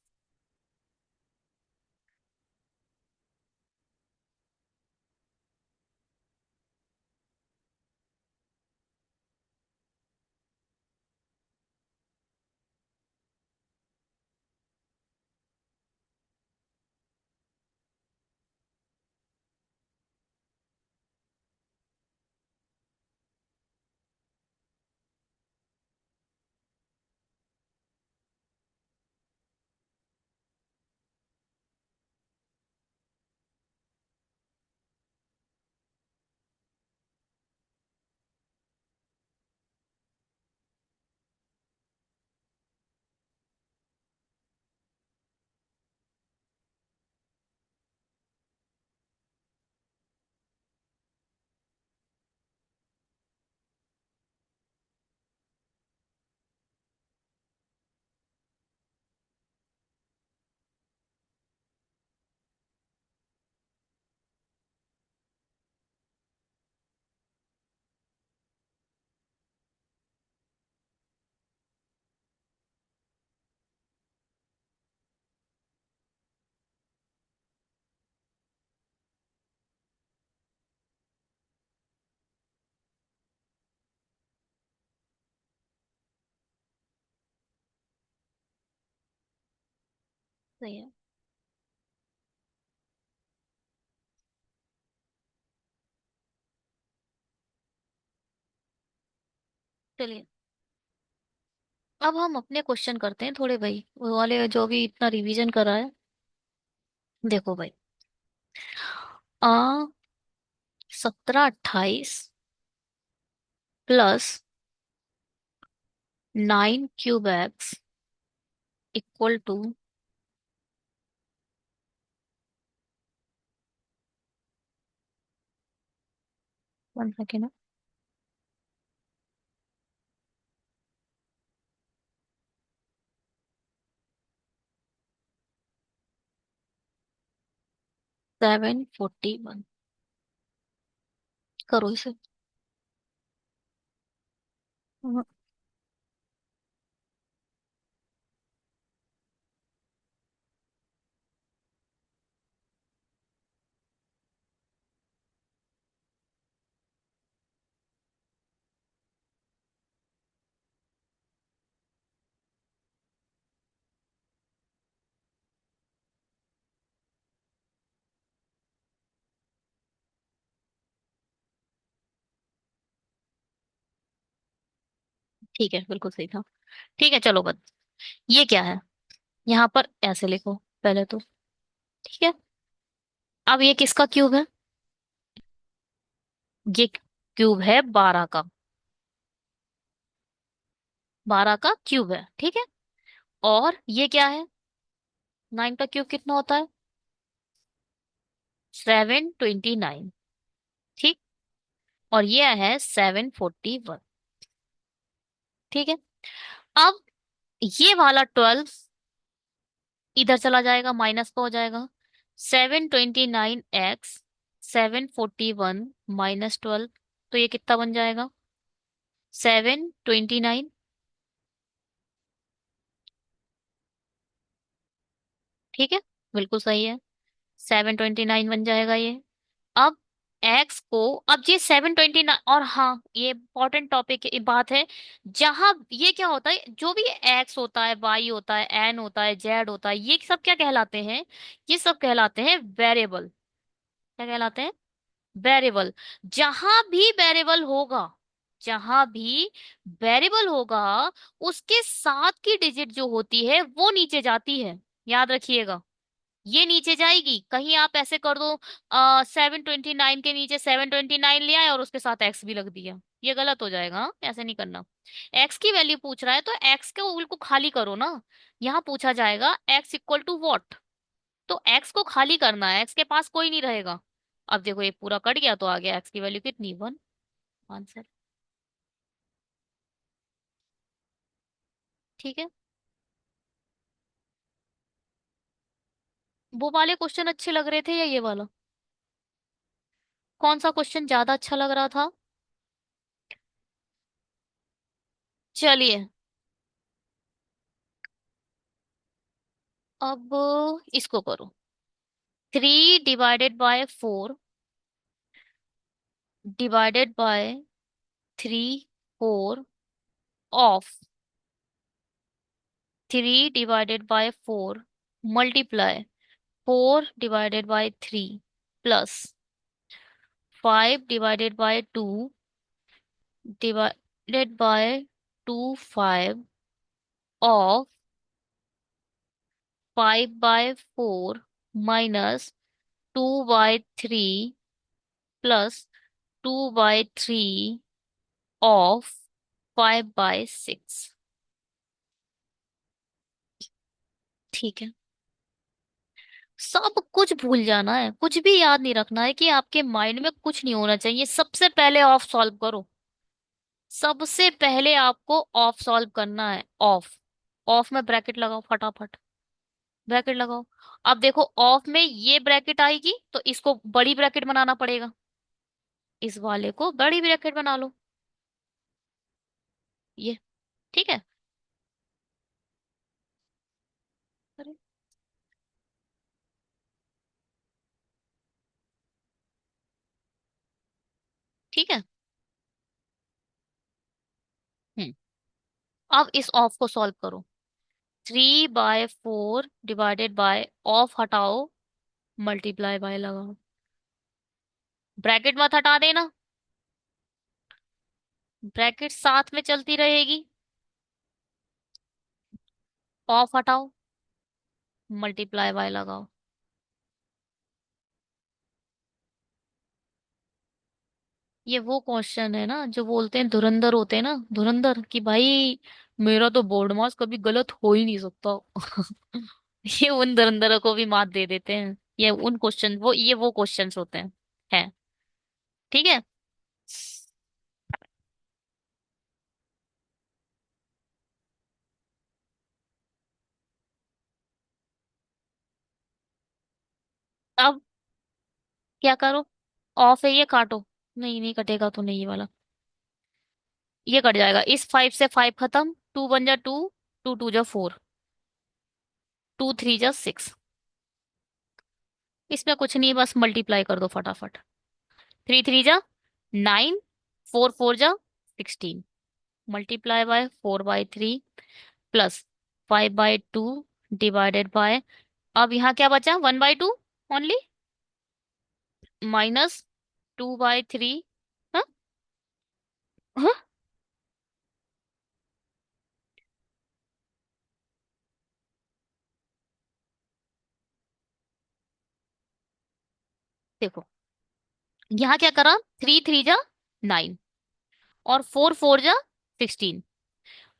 सही है। चलिए, अब हम अपने क्वेश्चन करते हैं थोड़े भाई, वो वाले जो भी इतना रिवीजन करा है। देखो भाई, आ 1728 + 9 cube x equal to 1 second, 741। करो इसे। हम्म, ठीक है, बिल्कुल सही था। ठीक है, चलो बस, ये क्या है, यहाँ पर ऐसे लिखो पहले तो। ठीक है, अब ये किसका क्यूब है, ये क्यूब है 12 का, 12 का क्यूब है। ठीक है, और ये क्या है, 9 का क्यूब कितना होता है, 729। ठीक, और ये है 741। ठीक है, अब ये वाला 12 इधर चला जाएगा, माइनस का हो जाएगा। 729x 741 -12, तो ये कितना बन जाएगा, 729। ठीक है, बिल्कुल सही है, 729 बन जाएगा ये। अब एक्स को, अब ये 729, और हाँ ये इंपॉर्टेंट टॉपिक बात है, जहां ये क्या होता है, जो भी एक्स होता है, वाई होता है, एन होता है, जेड होता है, ये सब क्या कहलाते हैं, ये सब कहलाते हैं वेरिएबल। क्या कहलाते हैं, वेरिएबल। जहां भी वेरिएबल होगा, जहां भी वेरिएबल होगा, उसके साथ की डिजिट जो होती है वो नीचे जाती है, याद रखिएगा। ये नीचे जाएगी, कहीं आप ऐसे कर दो, 729 के नीचे 729 ले आए और उसके साथ एक्स भी लग दिया, ये गलत हो जाएगा। हाँ? ऐसे नहीं करना। एक्स की वैल्यू पूछ रहा है तो एक्स के उल को खाली करो ना। यहाँ पूछा जाएगा एक्स इक्वल टू वॉट, तो एक्स को खाली करना है, एक्स के पास कोई नहीं रहेगा। अब देखो ये पूरा कट गया तो आ गया एक्स की वैल्यू कितनी, 1। आंसर। ठीक है। वो वाले क्वेश्चन अच्छे लग रहे थे या ये वाला? कौन सा क्वेश्चन ज्यादा अच्छा लग रहा था? चलिए, अब इसको करो। 3 divided by 4 divided by 3/4 of 3 divided by 4 multiply 4 divided by 3 plus 5 divided by 2 divided by 2 5 of 5/4 -2/3 plus 2/3 of 5/6। ठीक है। सब कुछ भूल जाना है, कुछ भी याद नहीं रखना है, कि आपके माइंड में कुछ नहीं होना चाहिए। सबसे पहले ऑफ सॉल्व करो। सबसे पहले आपको ऑफ सॉल्व करना है। ऑफ, ऑफ में ब्रैकेट लगाओ फटाफट। ब्रैकेट लगाओ। अब देखो, ऑफ में ये ब्रैकेट आएगी तो इसको बड़ी ब्रैकेट बनाना पड़ेगा। इस वाले को बड़ी ब्रैकेट बना लो। ये ठीक है। अरे, ठीक है। हम्म। अब इस ऑफ को सॉल्व करो। 3/4 डिवाइडेड बाय ऑफ हटाओ, मल्टीप्लाई बाय लगाओ। ब्रैकेट मत हटा देना, ब्रैकेट साथ में चलती रहेगी। ऑफ हटाओ, मल्टीप्लाई बाय लगाओ। ये वो क्वेश्चन है ना जो बोलते हैं, धुरंधर होते हैं ना, धुरंधर, कि भाई मेरा तो बोर्ड मार्क्स कभी गलत हो ही नहीं सकता। ये उन धुरंधरों को भी मात दे देते हैं। ये वो क्वेश्चंस होते हैं। है। ठीक है। अब क्या करो? ऑफ है, ये काटो। नहीं, नहीं कटेगा तो नहीं, ये वाला ये कट जाएगा। इस 5 से 5 खत्म, 2 1 जा 2, 2 2 जा 4, 2 3 जा 6। इसमें कुछ नहीं, बस मल्टीप्लाई कर दो फटाफट। 3 3 जा 9, 4 4 जा 16, multiply by 4/3 plus 5/2 divided by, अब यहाँ क्या बचा, 1/2 ओनली, -2/3। हाँ। हाँ। देखो, यहाँ क्या करा, 3 3 जा 9 और 4 4 जा 16,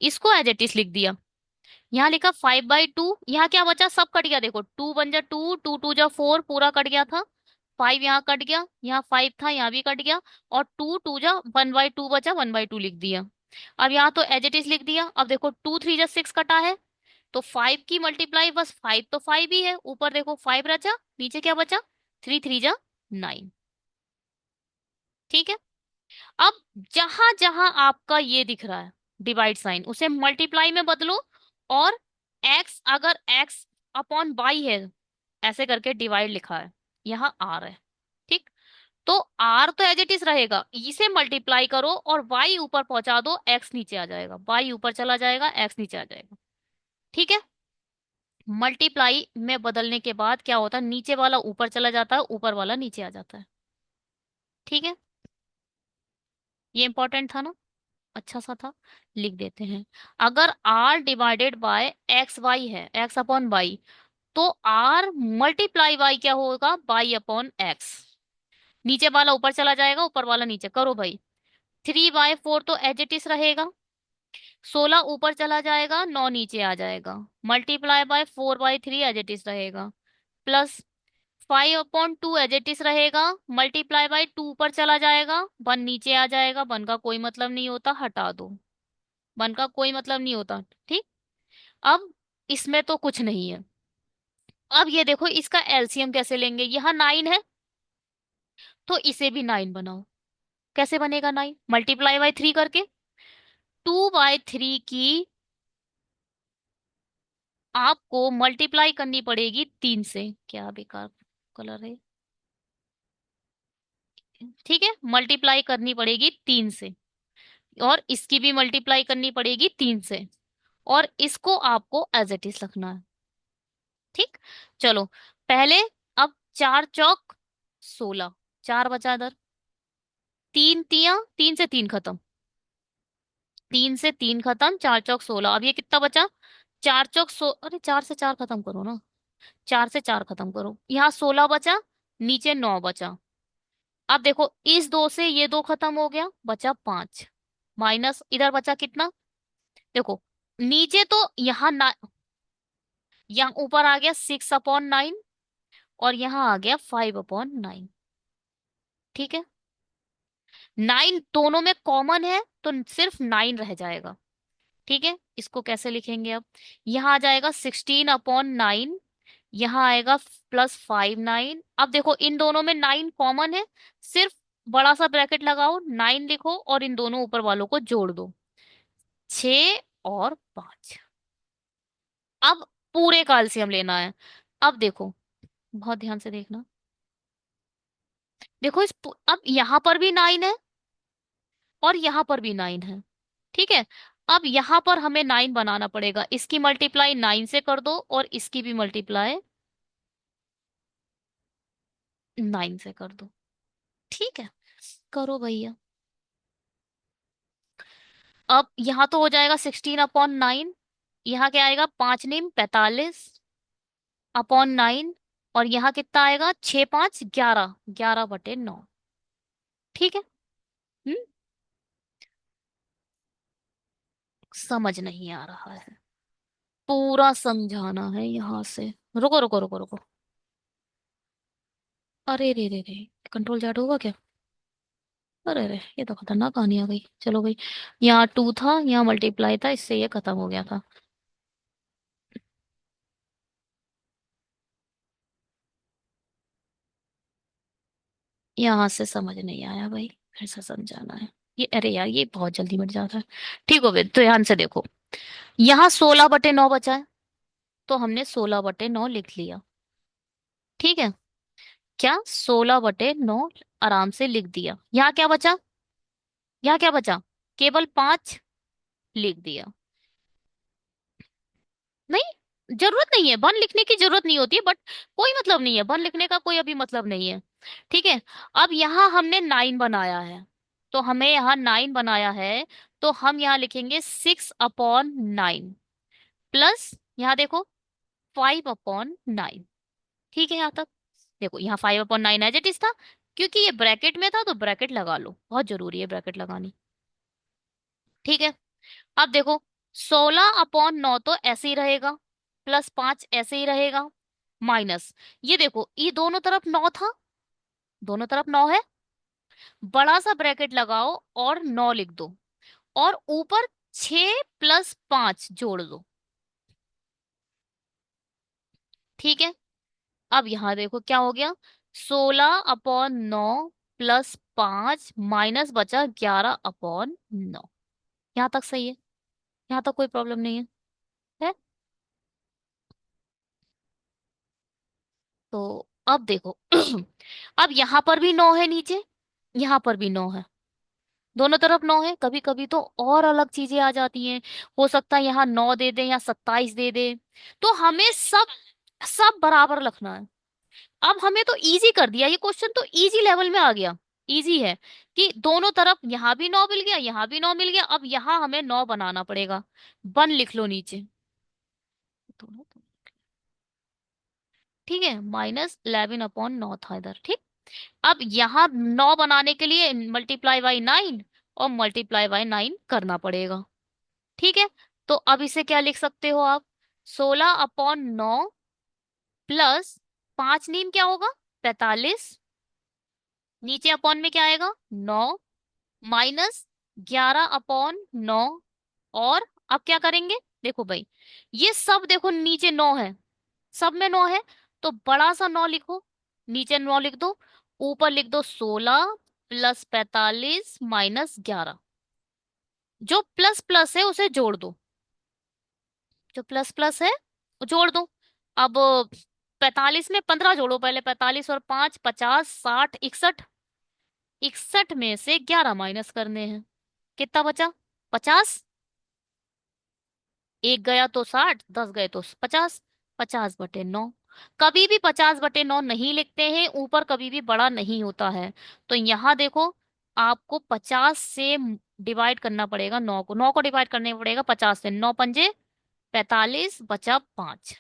इसको एज इट इज लिख दिया। यहाँ लिखा 5/2, यहाँ क्या बचा, सब कट गया। देखो, 2 1 जा 2, 2 2 जा 4, पूरा कट गया था। 5 यहाँ कट गया, यहाँ 5 था, यहाँ भी कट गया। और 2 2 जा 1/2 बचा, 1/2 लिख दिया। अब यहाँ तो एज इट इज लिख दिया। अब देखो, 2 3 जा 6 कटा है, तो 5 की मल्टीप्लाई, बस 5 तो 5 ही है, ऊपर देखो 5 बचा, नीचे क्या बचा, 3 3 जा 9। ठीक है। अब जहां जहां आपका ये दिख रहा है डिवाइड साइन, उसे मल्टीप्लाई में बदलो। और एक्स, अगर एक्स अपॉन वाई है, ऐसे करके डिवाइड लिखा है, यहाँ आर है। ठीक। तो आर तो एज इट इज रहेगा, इसे मल्टीप्लाई करो और वाई ऊपर पहुंचा दो, एक्स नीचे आ जाएगा, वाई ऊपर चला जाएगा, एक्स नीचे आ जाएगा। ठीक है। मल्टीप्लाई में बदलने के बाद क्या होता है, नीचे वाला ऊपर चला जाता है, ऊपर वाला नीचे आ जाता है। ठीक है। ये इंपॉर्टेंट था ना, अच्छा सा था। लिख देते हैं। अगर r divided by x y है, एक्स अपॉन वाई, तो r मल्टीप्लाई y क्या होगा, y अपॉन एक्स। नीचे वाला ऊपर चला जाएगा, ऊपर वाला नीचे, करो भाई। 3/4 तो एज इट इज रहेगा, 16 ऊपर चला जाएगा, 9 नीचे आ जाएगा, multiply by 4/3 as it is रहेगा, प्लस 5/2 एज इट इज रहेगा, मल्टीप्लाई बाय 2 ऊपर चला जाएगा, 1 नीचे आ जाएगा, 1 का कोई मतलब नहीं होता, हटा दो, 1 का कोई मतलब नहीं होता। ठीक। अब इसमें तो कुछ नहीं है। अब ये देखो इसका एलसीएम कैसे लेंगे, यहाँ 9 है तो इसे भी 9 बनाओ। कैसे बनेगा 9? मल्टीप्लाई बाय 3 करके। 2/3 की आपको मल्टीप्लाई करनी पड़ेगी 3 से। क्या बेकार कलर है। ठीक है, मल्टीप्लाई करनी पड़ेगी 3 से, और इसकी भी मल्टीप्लाई करनी पड़ेगी 3 से, और इसको आपको एज इट इज रखना है। ठीक। चलो पहले, अब 4 चौक 16, 4 बचा इधर, 3 तिया, 3 से 3 खत्म, 3 से 3 खत्म, 4 चौक 16। अब ये कितना बचा? 4 चौक 16, अरे 4 से 4 खत्म करो ना, 4 से 4 खत्म करो, यहाँ 16 बचा, नीचे 9 बचा। अब देखो इस 2 से ये 2 खत्म हो गया, बचा 5, माइनस इधर बचा कितना? देखो नीचे तो यहाँ ना, यहाँ ऊपर आ गया 6/9, और यहाँ आ गया 5/9। ठीक है, 9 दोनों में कॉमन है तो सिर्फ 9 रह जाएगा। ठीक है, इसको कैसे लिखेंगे अब? यहाँ आ जाएगा 16/9, यहाँ आएगा +5/9। अब देखो इन दोनों में 9 कॉमन है, सिर्फ बड़ा सा ब्रैकेट लगाओ, 9 लिखो और इन दोनों ऊपर वालों को जोड़ दो, 6 और 5। अब पूरे का एलसीएम लेना है। अब देखो, बहुत ध्यान से देखना, देखो अब यहाँ पर भी 9 है और यहाँ पर भी 9 है। ठीक है, अब यहाँ पर हमें 9 बनाना पड़ेगा, इसकी मल्टीप्लाई 9 से कर दो और इसकी भी मल्टीप्लाई 9 से कर दो। ठीक है, करो भैया। अब यहाँ तो हो जाएगा 16/9, यहाँ क्या आएगा? 5×9 45/9, और यहाँ कितना आएगा? 6×5 = 11, 11/9। ठीक है। हम्म। समझ नहीं आ रहा है, पूरा समझाना है यहाँ से। रुको रुको रुको रुको, अरे रे रे रे, कंट्रोल Z होगा क्या? अरे रे, ये तो खतरनाक कहानी आ गई। चलो भाई, यहाँ 2 था, यहाँ मल्टीप्लाई था, इससे ये खत्म हो गया था। यहाँ से समझ नहीं आया भाई, फिर से समझाना है। ये अरे यार, ये बहुत जल्दी मिट जाता है। ठीक हो गए, तो ध्यान से देखो, यहाँ 16/9 बचा है, तो हमने 16/9 लिख लिया। ठीक है, क्या 16/9 आराम से लिख दिया। यहाँ क्या बचा? यहाँ क्या बचा? केवल 5 लिख दिया। नहीं, जरूरत नहीं है, 1 लिखने की जरूरत नहीं होती है, बट कोई मतलब नहीं है, 1 लिखने का कोई अभी मतलब नहीं है। ठीक है, अब यहाँ हमने 9 बनाया है, तो हमें यहाँ 9 बनाया है, तो हम यहाँ लिखेंगे 6/9 प्लस, यहाँ देखो 5/9। ठीक है यहाँ तक। देखो यहाँ 5/9 एज इट इज था, क्योंकि ये ब्रैकेट में था तो ब्रैकेट लगा लो, बहुत जरूरी है ब्रैकेट लगानी। ठीक है, अब देखो 16/9 तो ऐसे ही रहेगा, +5 ऐसे ही रहेगा, माइनस, ये देखो ये दोनों तरफ 9 था, दोनों तरफ 9 है, बड़ा सा ब्रैकेट लगाओ और 9 लिख दो, और ऊपर 6 + 5 जोड़ दो। ठीक है, अब यहाँ देखो क्या हो गया, 16/9 +5 माइनस बचा 11/9। यहाँ तक सही है, यहाँ तक कोई प्रॉब्लम नहीं है, है? तो अब देखो अब यहाँ पर भी 9 है नीचे, यहाँ पर भी 9 है, दोनों तरफ 9 है। कभी कभी तो और अलग चीजें आ जाती हैं, हो सकता है यहाँ 9 दे दे या 27 दे दे, तो हमें सब सब बराबर रखना है। अब हमें तो इजी कर दिया, ये क्वेश्चन तो इजी लेवल में आ गया। इजी है कि दोनों तरफ, यहाँ भी 9 मिल गया, यहाँ भी 9 मिल गया, अब यहाँ हमें 9 बनाना पड़ेगा। 1 लिख लो नीचे, थोड़ा तो। ठीक है, -11/9 था इधर। ठीक, अब यहाँ 9 बनाने के लिए मल्टीप्लाई बाई 9 और मल्टीप्लाई बाई 9 करना पड़ेगा। ठीक है, तो अब इसे क्या लिख सकते हो आप? 16/9 प्लस 5 नीम क्या होगा? 45। नीचे अपॉन में क्या आएगा? 9। माइनस 11/9। और अब क्या करेंगे? देखो भाई, ये सब देखो नीचे 9 है, सब में 9 है, तो बड़ा सा 9 लिखो। नीचे 9 लिख दो, ऊपर लिख दो 16 प्लस 45 माइनस 11। जो प्लस प्लस है उसे जोड़ दो, जो प्लस प्लस है वो जोड़ दो। अब 45 में 15 जोड़ो पहले, 45 और 5 50 60 61। 61 में से 11 माइनस करने हैं, कितना बचा? 50। एक गया तो 60, 10 गए तो 50। 50/9। कभी भी 50/9 नहीं लिखते हैं, ऊपर कभी भी बड़ा नहीं होता है। तो यहाँ देखो, आपको 50 से डिवाइड करना पड़ेगा 9 को, 9 को डिवाइड करने पड़ेगा 50 से। 9 पंजे 45, बचा 5।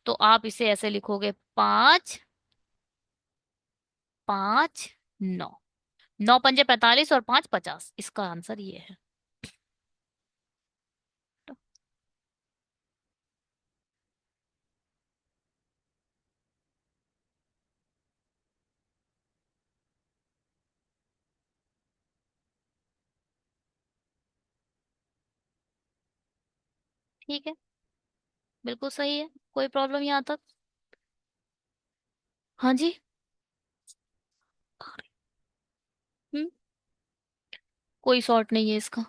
तो आप इसे ऐसे लिखोगे, 5 5 9। 9 पंजे 45 और 5 50, इसका आंसर ये है। ठीक है, बिल्कुल सही है, कोई प्रॉब्लम यहाँ तक? हाँ जी। हम्म, कोई शॉर्ट नहीं है इसका।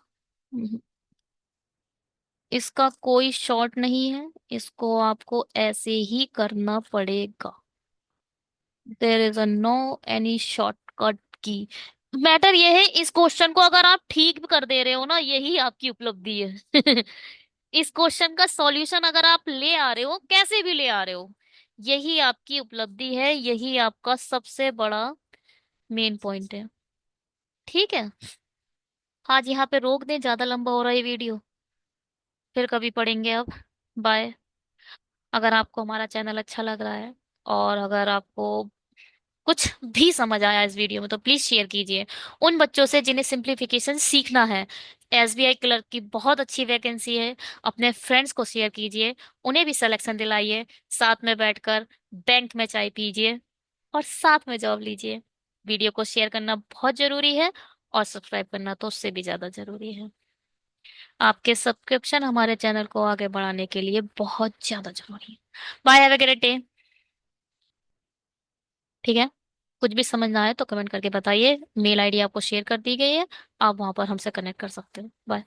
इसका कोई शॉर्ट नहीं है, इसको आपको ऐसे ही करना पड़ेगा। There is a no any shortcut की। मैटर ये है, इस क्वेश्चन को अगर आप ठीक भी कर दे रहे हो ना, यही आपकी उपलब्धि है। इस क्वेश्चन का सॉल्यूशन अगर आप ले आ रहे हो, कैसे भी ले आ रहे हो, यही आपकी उपलब्धि है, यही आपका सबसे बड़ा मेन पॉइंट है। ठीक है, आज यहाँ पे रोक दें, ज्यादा लंबा हो रहा है ये वीडियो, फिर कभी पढ़ेंगे अब। बाय। अगर आपको हमारा चैनल अच्छा लग रहा है, और अगर आपको कुछ भी समझ आया इस वीडियो में, तो प्लीज शेयर कीजिए उन बच्चों से जिन्हें सिंप्लीफिकेशन सीखना है। एसबीआई क्लर्क की बहुत अच्छी वैकेंसी है, अपने फ्रेंड्स को शेयर कीजिए, उन्हें भी सिलेक्शन दिलाइए। साथ में बैठकर बैंक में चाय पीजिए और साथ में जॉब लीजिए। वीडियो को शेयर करना बहुत जरूरी है, और सब्सक्राइब करना तो उससे भी ज्यादा जरूरी है। आपके सब्सक्रिप्शन हमारे चैनल को आगे बढ़ाने के लिए बहुत ज्यादा जरूरी है। Bye, have a great day. ठीक है, कुछ भी समझ ना आए तो कमेंट करके बताइए, मेल आईडी आपको शेयर कर दी गई है, आप वहां पर हमसे कनेक्ट कर सकते हो। बाय।